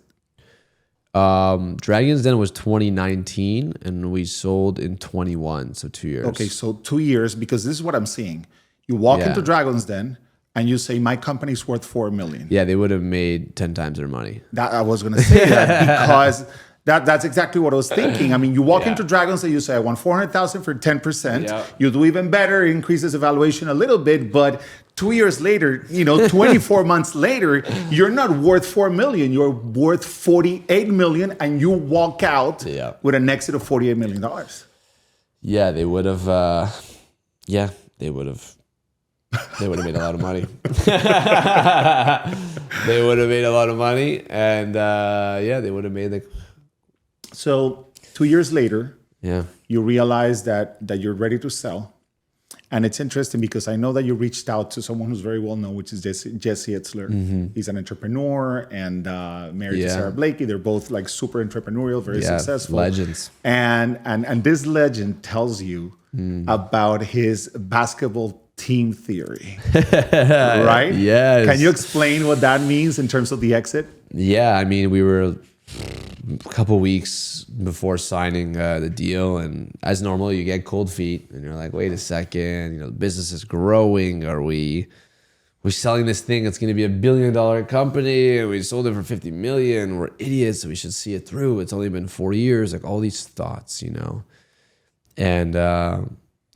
Dragon's Den was 2019, and we sold in 21, so 2 years. Okay, so 2 years, because this is what I'm seeing. You walk into Dragon's Den, and you say, my company's worth $4 million. Yeah, they would have made 10 times their money. That I was going to say that because that's exactly what I was thinking. I mean, you walk into Dragon's and you say, I want 400,000 for 10%. Yeah. You do even better, increases the valuation a little bit, but 2 years later, 24 months later, you're not worth 4 million. You're worth 48 million, and you walk out with an exit of $48 million. Yeah, they would have. They would have. They would have made a lot of money. They would have made a lot of money, and they would have made So 2 years later, yeah, you realize that you're ready to sell. And it's interesting because I know that you reached out to someone who's very well known, which is Jesse Itzler. Mm-hmm. He's an entrepreneur and married to Sarah Blakey. They're both like super entrepreneurial, very successful. Legends. And this legend tells you about his basketball team theory, right? Yes. Can you explain what that means in terms of the exit? Yeah, I mean, we were a couple weeks before signing the deal, and as normal, you get cold feet, and you're like, wait a second, the business is growing. Are we're selling this thing that's going to be $1 billion company, and we sold it for 50 million. We're idiots. We should see it through. It's only been 4 years. Like all these thoughts, and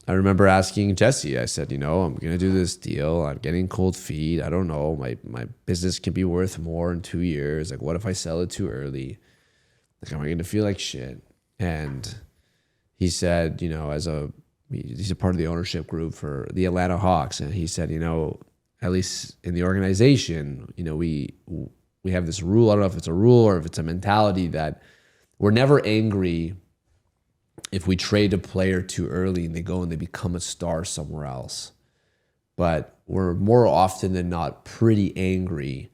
I remember asking Jesse, I said, I'm going to do this deal. I'm getting cold feet. I don't know. My business can be worth more in 2 years. Like, what if I sell it too early? Like, am I going to feel like shit? And he said, he's a part of the ownership group for the Atlanta Hawks. And he said, at least in the organization, we have this rule. I don't know if it's a rule or if it's a mentality that we're never angry if we trade a player too early and they go and they become a star somewhere else. But we're more often than not pretty angry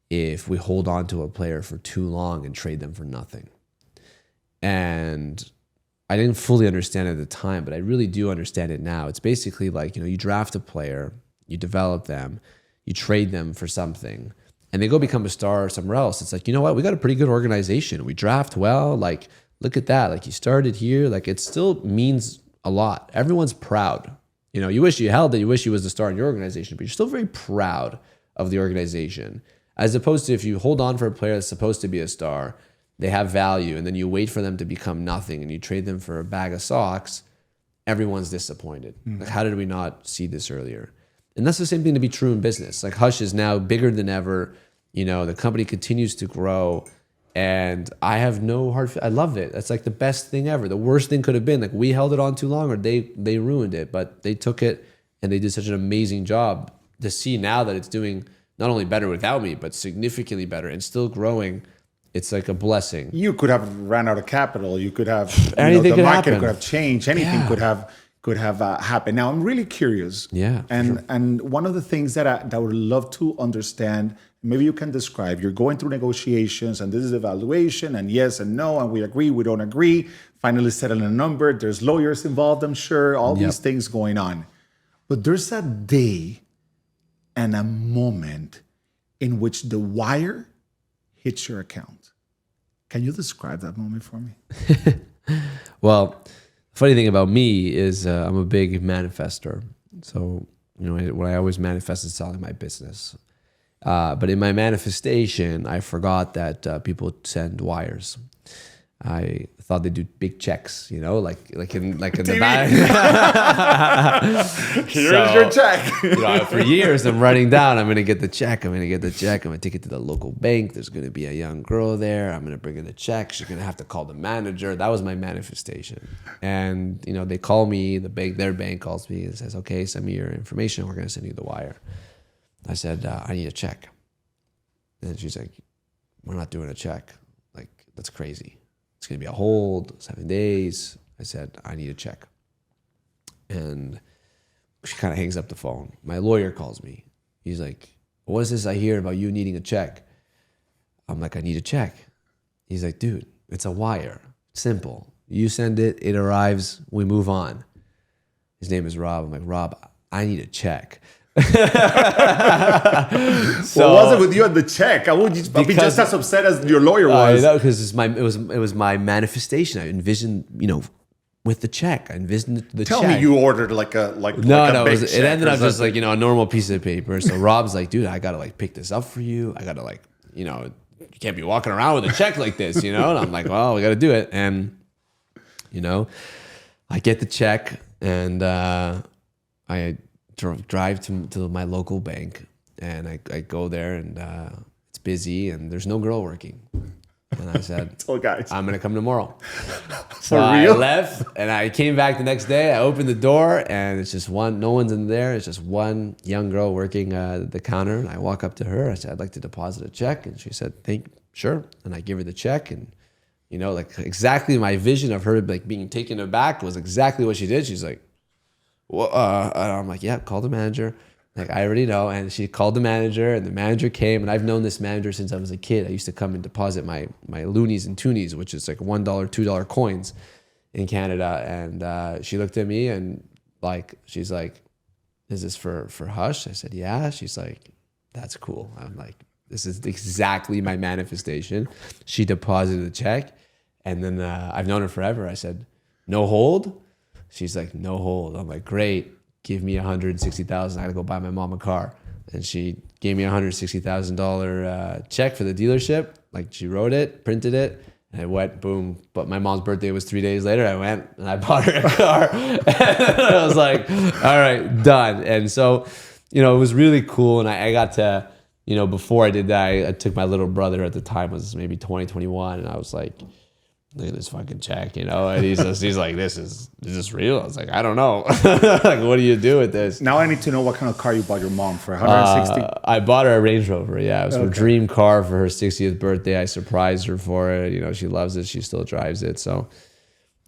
if we hold on to a player for too long and trade them for nothing. And I didn't fully understand it at the time, but I really do understand it now. It's basically like, you draft a player, you develop them, you trade them for something, and they go become a star somewhere else. It's like, you know what? We got a pretty good organization. We draft well, like, look at that. Like, you started here. Like, it still means a lot. Everyone's proud. You wish you held it. You wish you was the star in your organization, but you're still very proud of the organization. As opposed to if you hold on for a player that's supposed to be a star, they have value, and then you wait for them to become nothing and you trade them for a bag of socks, everyone's disappointed. Like, how did we not see this earlier? And that's the same thing to be true in business. Like, Hush is now bigger than ever. The company continues to grow. And I have no hard feelings. I love it. That's like the best thing ever. The worst thing could have been like we held it on too long, or they ruined it. But they took it and they did such an amazing job. To see now that it's doing not only better without me, but significantly better and still growing, it's like a blessing. You could have ran out of capital. You could have anything. The could market happen. Could have changed. Anything could have happened. Now I'm really curious. Yeah. And one of the things that I would love to understand. Maybe you can describe, you're going through negotiations and this is evaluation and yes and no, and we agree, we don't agree, finally settling a number, there's lawyers involved, I'm sure, all these things going on. But there's a day and a moment in which the wire hits your account. Can you describe that moment for me? Well, the funny thing about me is I'm a big manifester. So, what I always manifest is selling my business. But in my manifestation, I forgot that people send wires. I thought they'd do big checks, you know, like in the back. Here's your check. You know, for years I'm writing down, I'm gonna get the check. I'm gonna take it to the local bank. There's gonna be a young girl there. I'm gonna bring her the check. She's gonna have to call the manager. That was my manifestation. And you know, they call me, their bank calls me and says, okay, send me your information. We're gonna send you the wire. I said, I need a check. And she's like, we're not doing a check. Like, that's crazy. It's going to be a hold, 7 days. I said, I need a check. And she kind of hangs up the phone. My lawyer calls me. He's like, what is this I hear about you needing a check? I'm like, I need a check. He's like, dude, it's a wire. Simple. You send it, it arrives, we move on. His name is Rob. I'm like, Rob, I need a check. What was it with you and the check? I would be just as upset as your lawyer was. I know, because it was my manifestation. I envisioned, you know, with the check. I envisioned the check. Tell me you ordered like a it ended up just like, you know, a normal piece of paper. So Rob's like, dude, I gotta like pick this up for you. I gotta like, you know, you can't be walking around with a check like this, you know. And I'm like, well, we gotta do it. And you know, I get the check and I drive to my local bank, and I go there, and it's busy, and there's no girl working. And I said, oh, guys, I'm gonna come tomorrow. For real? I left, and I came back the next day. I opened the door, and it's just no one's in there. It's just one young girl working the counter. And I walk up to her. I said, I'd like to deposit a check, and she said, sure. And I give her the check, and you know, like exactly my vision of her like being taken aback was exactly what she did. She's like, well, and I'm like, yeah, call the manager. Like, I already know. And she called the manager, and the manager came, and I've known this manager since I was a kid. I used to come and deposit my loonies and toonies, which is like $1, $2 coins in Canada. And she looked at me and like, she's like, is this for Hush? I said, yeah. She's like, that's cool. I'm like, this is exactly my manifestation. She deposited the check, and then I've known her forever. I said, no hold? She's like, no hold. I'm like, great. Give me $160,000. I gotta go buy my mom a car. And she gave me $160,000 check for the dealership. Like, she wrote it, printed it, and I went, boom. But my mom's birthday was 3 days later. I went and I bought her a car. And I was like, all right, done. And so, you know, it was really cool. And I got to, you know, before I did that, I took my little brother at the time, was maybe 20, 21. And I was like, look at this fucking check, you know? And he's like, is this real? I was like, I don't know. Like, what do you do with this? Now I need to know what kind of car you bought your mom for. 160? I bought her a Range Rover. Yeah, it was her dream car for her 60th birthday. I surprised her for it. You know, she loves it. She still drives it. So,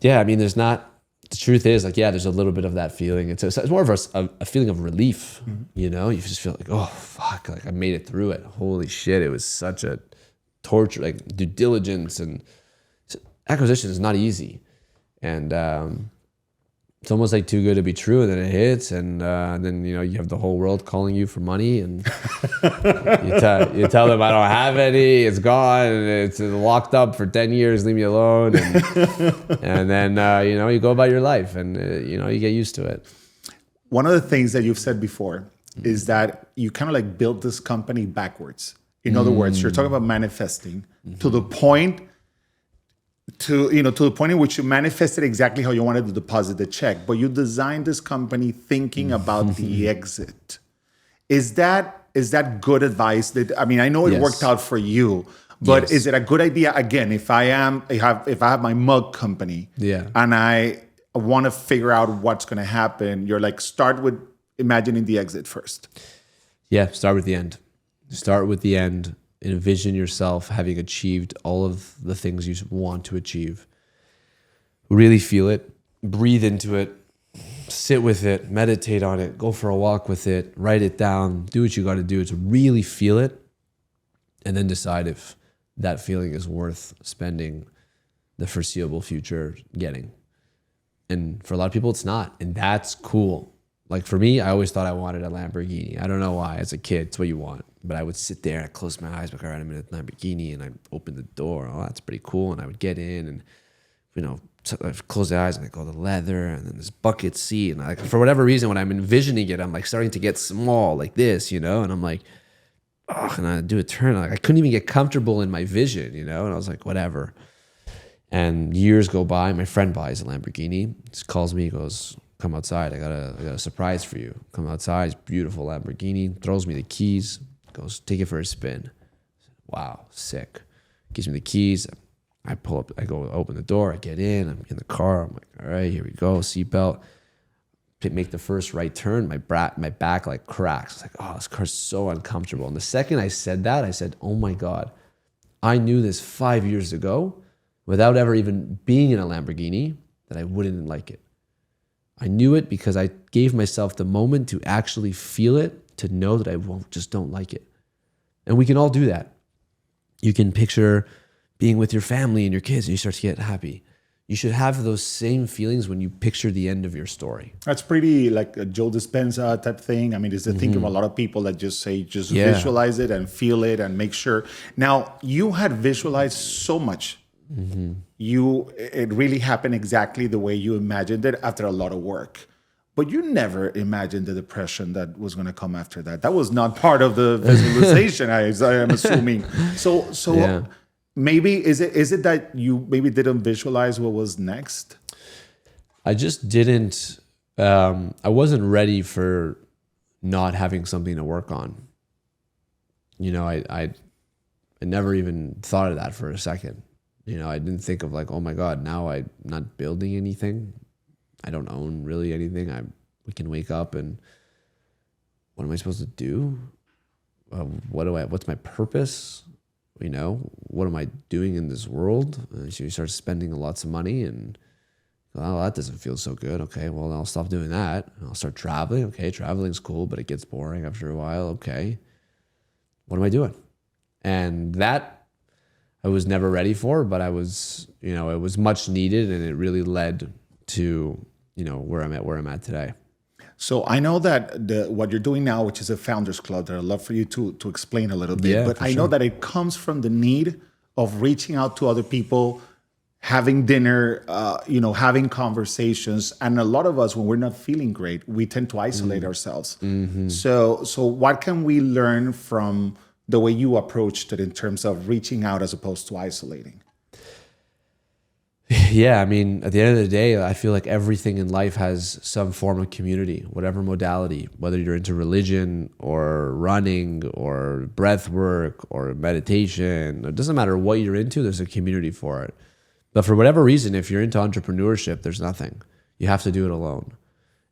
yeah, I mean, the truth is, like, yeah, there's a little bit of that feeling. It's more of a feeling of relief, you know? You just feel like, oh, fuck, like I made it through it. Holy shit, it was such a torture, like due diligence, and acquisition is not easy. And it's almost like too good to be true, and then it hits, and then, you know, you have the whole world calling you for money, and you tell them I don't have any, it's gone, and it's locked up for 10 years, leave me alone, and then you know, you go about your life, and you know, you get used to it. One of the things that you've said before is that you kind of like built this company backwards. In other words, you're talking about manifesting to the point in which you manifested exactly how you wanted to deposit the check, but you designed this company thinking about the exit. Is that good advice? I mean, I know it worked out for you, but is it a good idea? Again, if I have my mug company, and I want to figure out what's going to happen, you're like, start with imagining the exit first. Yeah, start with the end. Start with the end. Envision yourself having achieved all of the things you want to achieve. Really feel it, breathe into it, sit with it, meditate on it, go for a walk with it, write it down, do what you got to do to really feel it, and then decide if that feeling is worth spending the foreseeable future getting. And for a lot of people, it's not, and that's cool. Like for me, I always thought I wanted a Lamborghini. I don't know why. As a kid, it's what you want. But I would sit there and I'd close my eyes, like, all right, I'm in a Lamborghini, and I'd open the door. Oh, that's pretty cool. And I would get in, and, you know, I'd close the eyes, and I go, the leather, and then this bucket seat. And like, for whatever reason, when I'm envisioning it, I'm like starting to get small like this, you know? And I'm like, oh, and I do a turn. Like, I couldn't even get comfortable in my vision, you know? And I was like, whatever. And years go by. My friend buys a Lamborghini. He calls me, goes, come outside. I got a surprise for you. Come outside. It's beautiful Lamborghini. Throws me the keys. Goes, take it for a spin. Wow, sick. Gives me the keys. I pull up. I go open the door. I get in. I'm in the car. I'm like, all right, here we go. Seatbelt. Make the first right turn. My back like cracks. It's like, oh, this car's so uncomfortable. And the second I said that, I said, oh my God, I knew this 5 years ago without ever even being in a Lamborghini that I wouldn't like it. I knew it because I gave myself the moment to actually feel it, to know that I just don't like it. And we can all do that. You can picture being with your family and your kids and you start to get happy. You should have those same feelings when you picture the end of your story. That's pretty like a Joe Dispenza type thing. I mean, it's the thing of a lot of people that just say, visualize it and feel it and make sure. Now, you had visualized so much. It really happened exactly the way you imagined it after a lot of work. But you never imagined the depression that was going to come after that. That was not part of the visualization, I am assuming. So yeah. Maybe is it that you maybe didn't visualize what was next? I just didn't. I wasn't ready for not having something to work on. You know, I never even thought of that for a second. You know, I didn't think of like, oh my God, now I'm not building anything. I don't own really anything. We can wake up and what am I supposed to do? What's my purpose? You know, what am I doing in this world? So you start spending lots of money and, oh, that doesn't feel so good. Okay, well, I'll stop doing that. And I'll start traveling. Okay, traveling's cool, but it gets boring after a while. Okay, what am I doing? And that I was never ready for, but I was, you know, it was much needed and it really led to, you know, where I'm at today. So I know that what you're doing now, which is a Founders Club, that I'd love for you to explain a little bit. Yeah, but I know that it comes from the need of reaching out to other people, having dinner, having conversations. And a lot of us, when we're not feeling great, we tend to isolate ourselves. So what can we learn from the way you approached it in terms of reaching out as opposed to isolating? Yeah, I mean, at the end of the day, I feel like everything in life has some form of community, whatever modality, whether you're into religion or running or breath work or meditation. It doesn't matter what you're into, there's a community for it. But for whatever reason, if you're into entrepreneurship, there's nothing. You have to do it alone.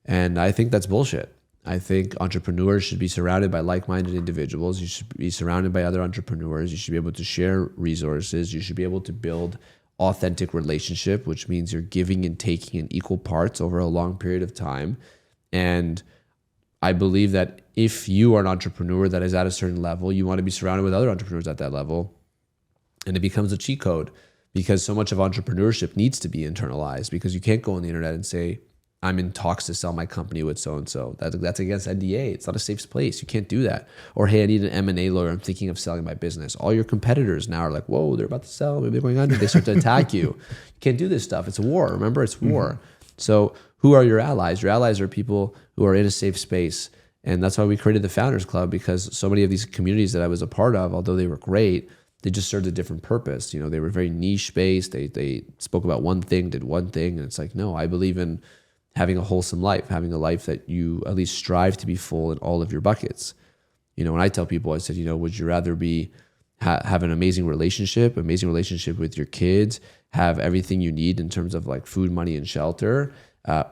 And I think that's bullshit. I think entrepreneurs should be surrounded by like-minded individuals. You should be surrounded by other entrepreneurs. You should be able to share resources. You should be able to build authentic relationship, which means you're giving and taking in equal parts over a long period of time. And I believe that if you are an entrepreneur that is at a certain level, you want to be surrounded with other entrepreneurs at that level. And it becomes a cheat code because so much of entrepreneurship needs to be internalized, because you can't go on the internet and say, I'm in talks to sell my company with so-and-so. That's against NDA. It's not a safe place. You can't do that. Or, hey, I need an M&A lawyer. I'm thinking of selling my business. All your competitors now are like, whoa, they're about to sell. Maybe they're going under. They start to attack you. You can't do this stuff. It's a war. Remember, it's war. So who are your allies? Your allies are people who are in a safe space. And that's why we created the Founders Club, because so many of these communities that I was a part of, although they were great, they just served a different purpose. You know, they were very niche based. They spoke about one thing, did one thing. And it's like, no, I believe in having a wholesome life, having a life that you at least strive to be full in all of your buckets. You know, when I tell people, I said, you know, would you rather be have an amazing relationship with your kids, have everything you need in terms of like food, money, and shelter,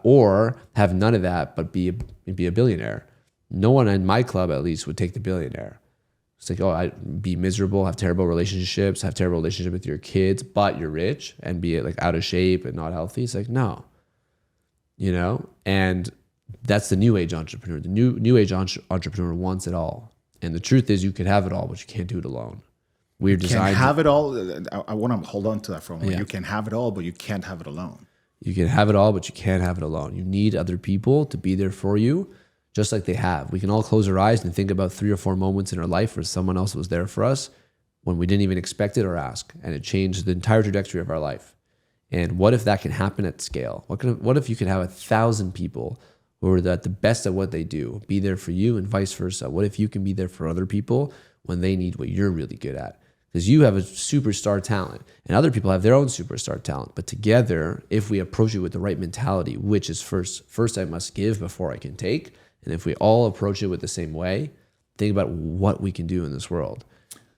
or have none of that but be a billionaire? No one in my club, at least, would take the billionaire. It's like, oh, I'd be miserable, have terrible relationships, have terrible relationship with your kids, but you're rich and be like out of shape and not healthy. It's like, no. You know, and that's the new age entrepreneur. The new age entrepreneur wants it all. And the truth is, you can have it all, but you can't do it alone. We're designed. You can have it all. I want to hold on to that for a moment. Yeah. You can have it all, but you can't have it alone. You can have it all, but you can't have it alone. You need other people to be there for you, just like they have. We can all close our eyes and think about 3 or 4 moments in our life where someone else was there for us when we didn't even expect it or ask, and it changed the entire trajectory of our life. And what if that can happen at scale? What if you could have 1,000 people who are at the best at what they do, be there for you, and vice versa? What if you can be there for other people when they need what you're really good at? because you have a superstar talent and other people have their own superstar talent. But together, if we approach it with the right mentality, which is first I must give before I can take. And if we all approach it with the same way, think about what we can do in this world.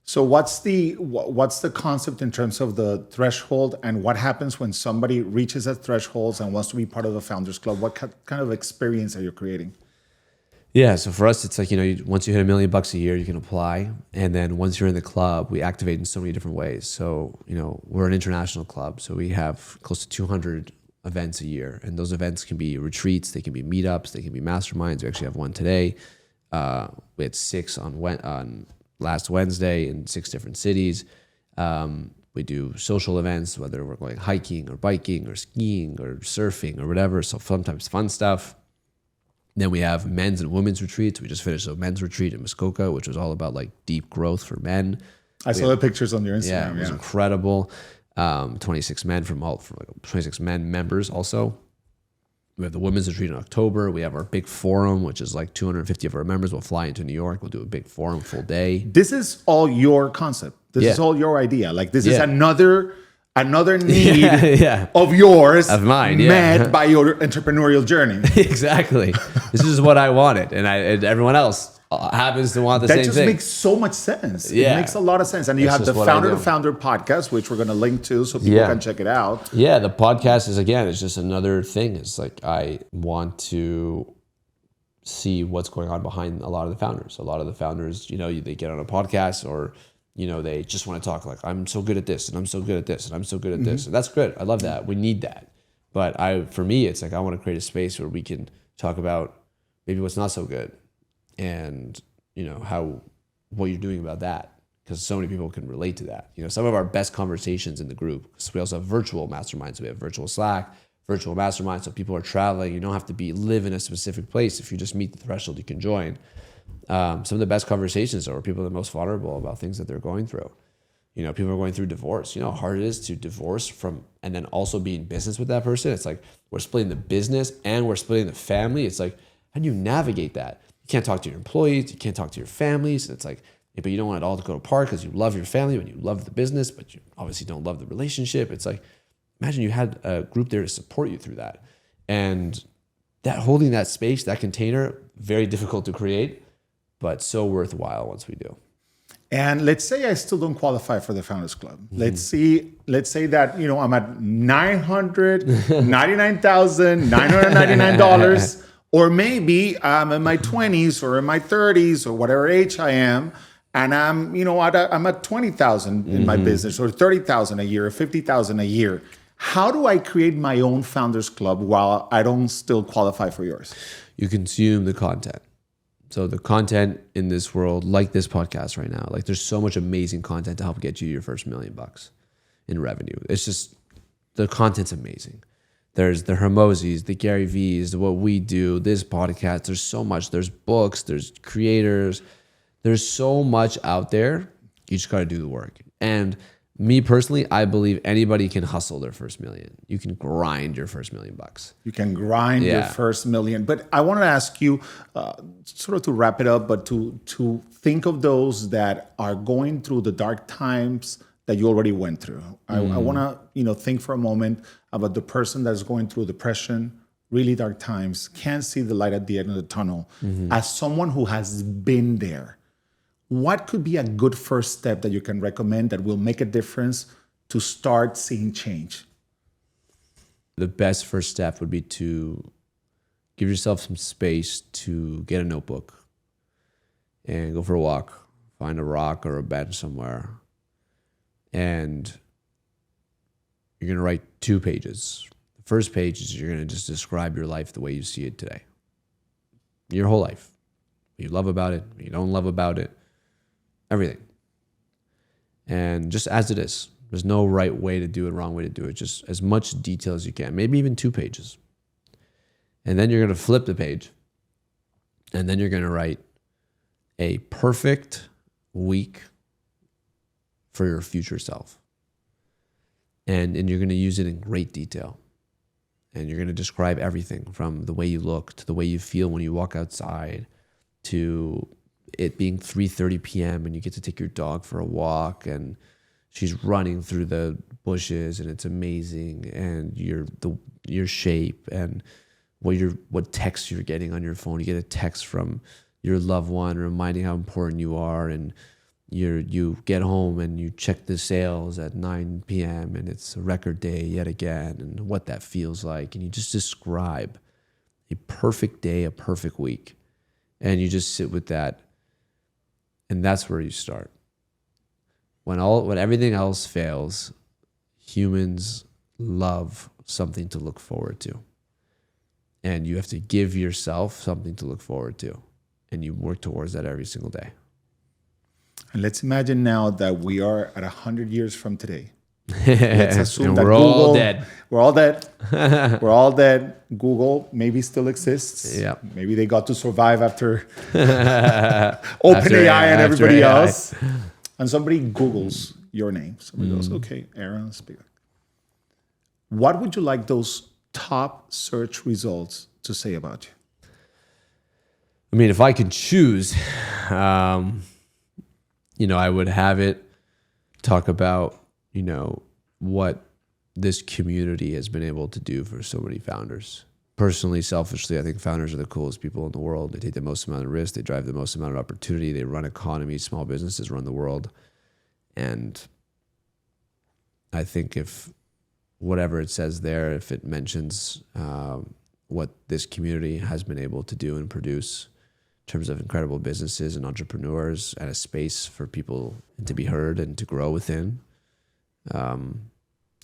So what's the concept in terms of the threshold, and what happens when somebody reaches that threshold and wants to be part of the Founders Club? What kind of experience are you creating? Yeah, so for us, it's like, once you hit $1 million a year, you can apply. And then once you're in the club, we activate in so many different ways. So, we're an international club. So we have close to 200 events a year. And those events can be retreats, they can be meetups, they can be masterminds. We actually have one today. We had 6 on last Wednesday in 6 different cities. We do social events, whether we're going hiking or biking or skiing or surfing or whatever. So sometimes fun stuff. Then we have men's and women's retreats. We just finished a men's retreat in Muskoka, which was all about like deep growth for men. I saw the pictures on your Instagram. Yeah, it was incredible. 26 men 26 men members also. We have the women's retreat in October. We have our big forum, which is like 250 of our members will fly into New York. We'll do a big forum, full day. This is all your concept. This is all your idea. Like this is another need of yours, of mine, met by your entrepreneurial journey. Exactly. This is what I wanted, and everyone else happens to want the same thing. That just makes so much sense. Yeah. It makes a lot of sense. And you have the Founder to Founder podcast, which we're going to link to so people can check it out. Yeah, the podcast is, again, it's just another thing. It's like I want to see what's going on behind a lot of the founders. A lot of the founders, they get on a podcast or they just want to talk like, I'm so good at this and I'm so good at this and I'm so good at this. And that's good. I love that. We need that. But for me, it's like I want to create a space where we can talk about maybe what's not so good and, what you're doing about that. Because so many people can relate to that. Some of our best conversations in the group, because we also have virtual masterminds. We have virtual Slack, virtual masterminds. So people are traveling. You don't have to live in a specific place. If you just meet the threshold, you can join. Some of the best conversations are where people are the most vulnerable about things that they're going through. People are going through divorce. You know how hard it is to divorce from and then also be in business with that person. It's like we're splitting the business and we're splitting the family. It's like, how do you navigate that? You can't talk to your employees. You can't talk to your families. And it's like, but you don't want it all to go apart because you love your family and you love the business, but you obviously don't love the relationship. It's like, imagine you had a group there to support you through that. And that holding that space, that container, very difficult to create, but so worthwhile once we do. And let's say I still don't qualify for the Founders Club. Mm-hmm. Let's say that I'm at $999,999, or maybe I'm in my 20s or in my 30s or whatever age I am, and I'm at 20,000 in my business, or 30,000 a year, or 50,000 a year. How do I create my own Founders Club while I don't still qualify for yours? You consume the content. So the content in this world, like this podcast right now, like there's so much amazing content to help get you your first $1 million in revenue. It's just, the content's amazing. There's the Hermosis, the Gary V's, what we do, this podcast. There's so much. There's books, there's creators. There's so much out there. You just got to do the work. And me personally, I believe anybody can hustle their first $1 million. You can grind your first $1 million. You can grind your first $1 million. But I want to ask you, sort of to wrap it up, but to think of those that are going through the dark times that you already went through. I want to, think for a moment about the person that's going through depression, really dark times, can't see the light at the end of the tunnel. As someone who has been there, what could be a good first step that you can recommend that will make a difference to start seeing change? The best first step would be to give yourself some space to get a notebook and go for a walk, find a rock or a bench somewhere. And you're going to write 2 pages. The first page is you're going to just describe your life the way you see it today. Your whole life. What you love about it, what you don't love about it. Everything. And just as it is. There's no right way to do it, wrong way to do it. Just as much detail as you can. Maybe even 2 pages. And then you're going to flip the page. And then you're going to write a perfect week for your future self. And you're going to use it in great detail. And you're going to describe everything from the way you look to the way you feel when you walk outside to it being 3:30 p.m. and you get to take your dog for a walk and she's running through the bushes and it's amazing, and your shape and what texts you're getting on your phone. You get a text from your loved one reminding how important you are, and you get home and you check the sales at 9 p.m. and it's a record day yet again, and what that feels like. And you just describe a perfect day, a perfect week, and you just sit with that, and that's where you start. When everything else fails, humans love something to look forward to. And you have to give yourself something to look forward to. And you work towards that every single day. And let's imagine now that we are at 100 years from today. Let's assume and that we're all dead. We're all dead. We're all dead. Google maybe still exists. Yeah. Maybe they got to survive after OpenAI and everybody else. And somebody Googles your name. Somebody goes, okay, Aaron Spivak. What would you like those top search results to say about you? I mean, if I could choose, I would have it talk about, what this community has been able to do for so many founders. Personally, selfishly, I think founders are the coolest people in the world. They take the most amount of risk. They drive the most amount of opportunity. They run economies. Small businesses run the world. And I think if whatever it says there, if it mentions what this community has been able to do and produce in terms of incredible businesses and entrepreneurs and a space for people to be heard and to grow within.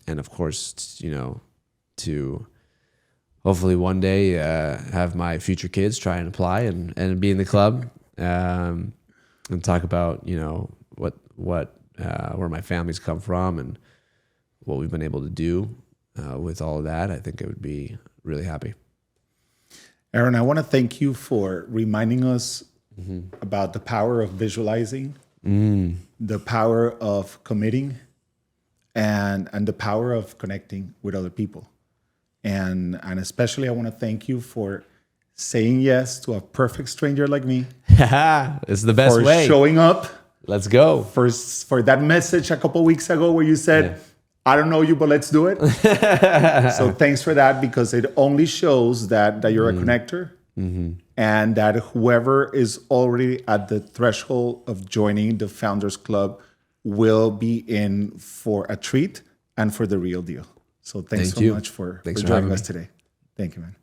And of course, to hopefully one day have my future kids try and apply and be in the club and talk about, where my family's come from and what we've been able to do with all of that. I think I would be really happy. Aaron, I want to thank you for reminding us about the power of visualizing, the power of committing, and the power of connecting with other people. And especially I want to thank you for saying yes to a perfect stranger like me. It's the best way. For showing up. Let's go. For that message a couple weeks ago where you said, I don't know you, but let's do it. So thanks for that, because it only shows that you're a connector, and that whoever is already at the threshold of joining the Founders Club will be in for a treat and for the real deal. So thanks so much for joining us today. Thank you, man.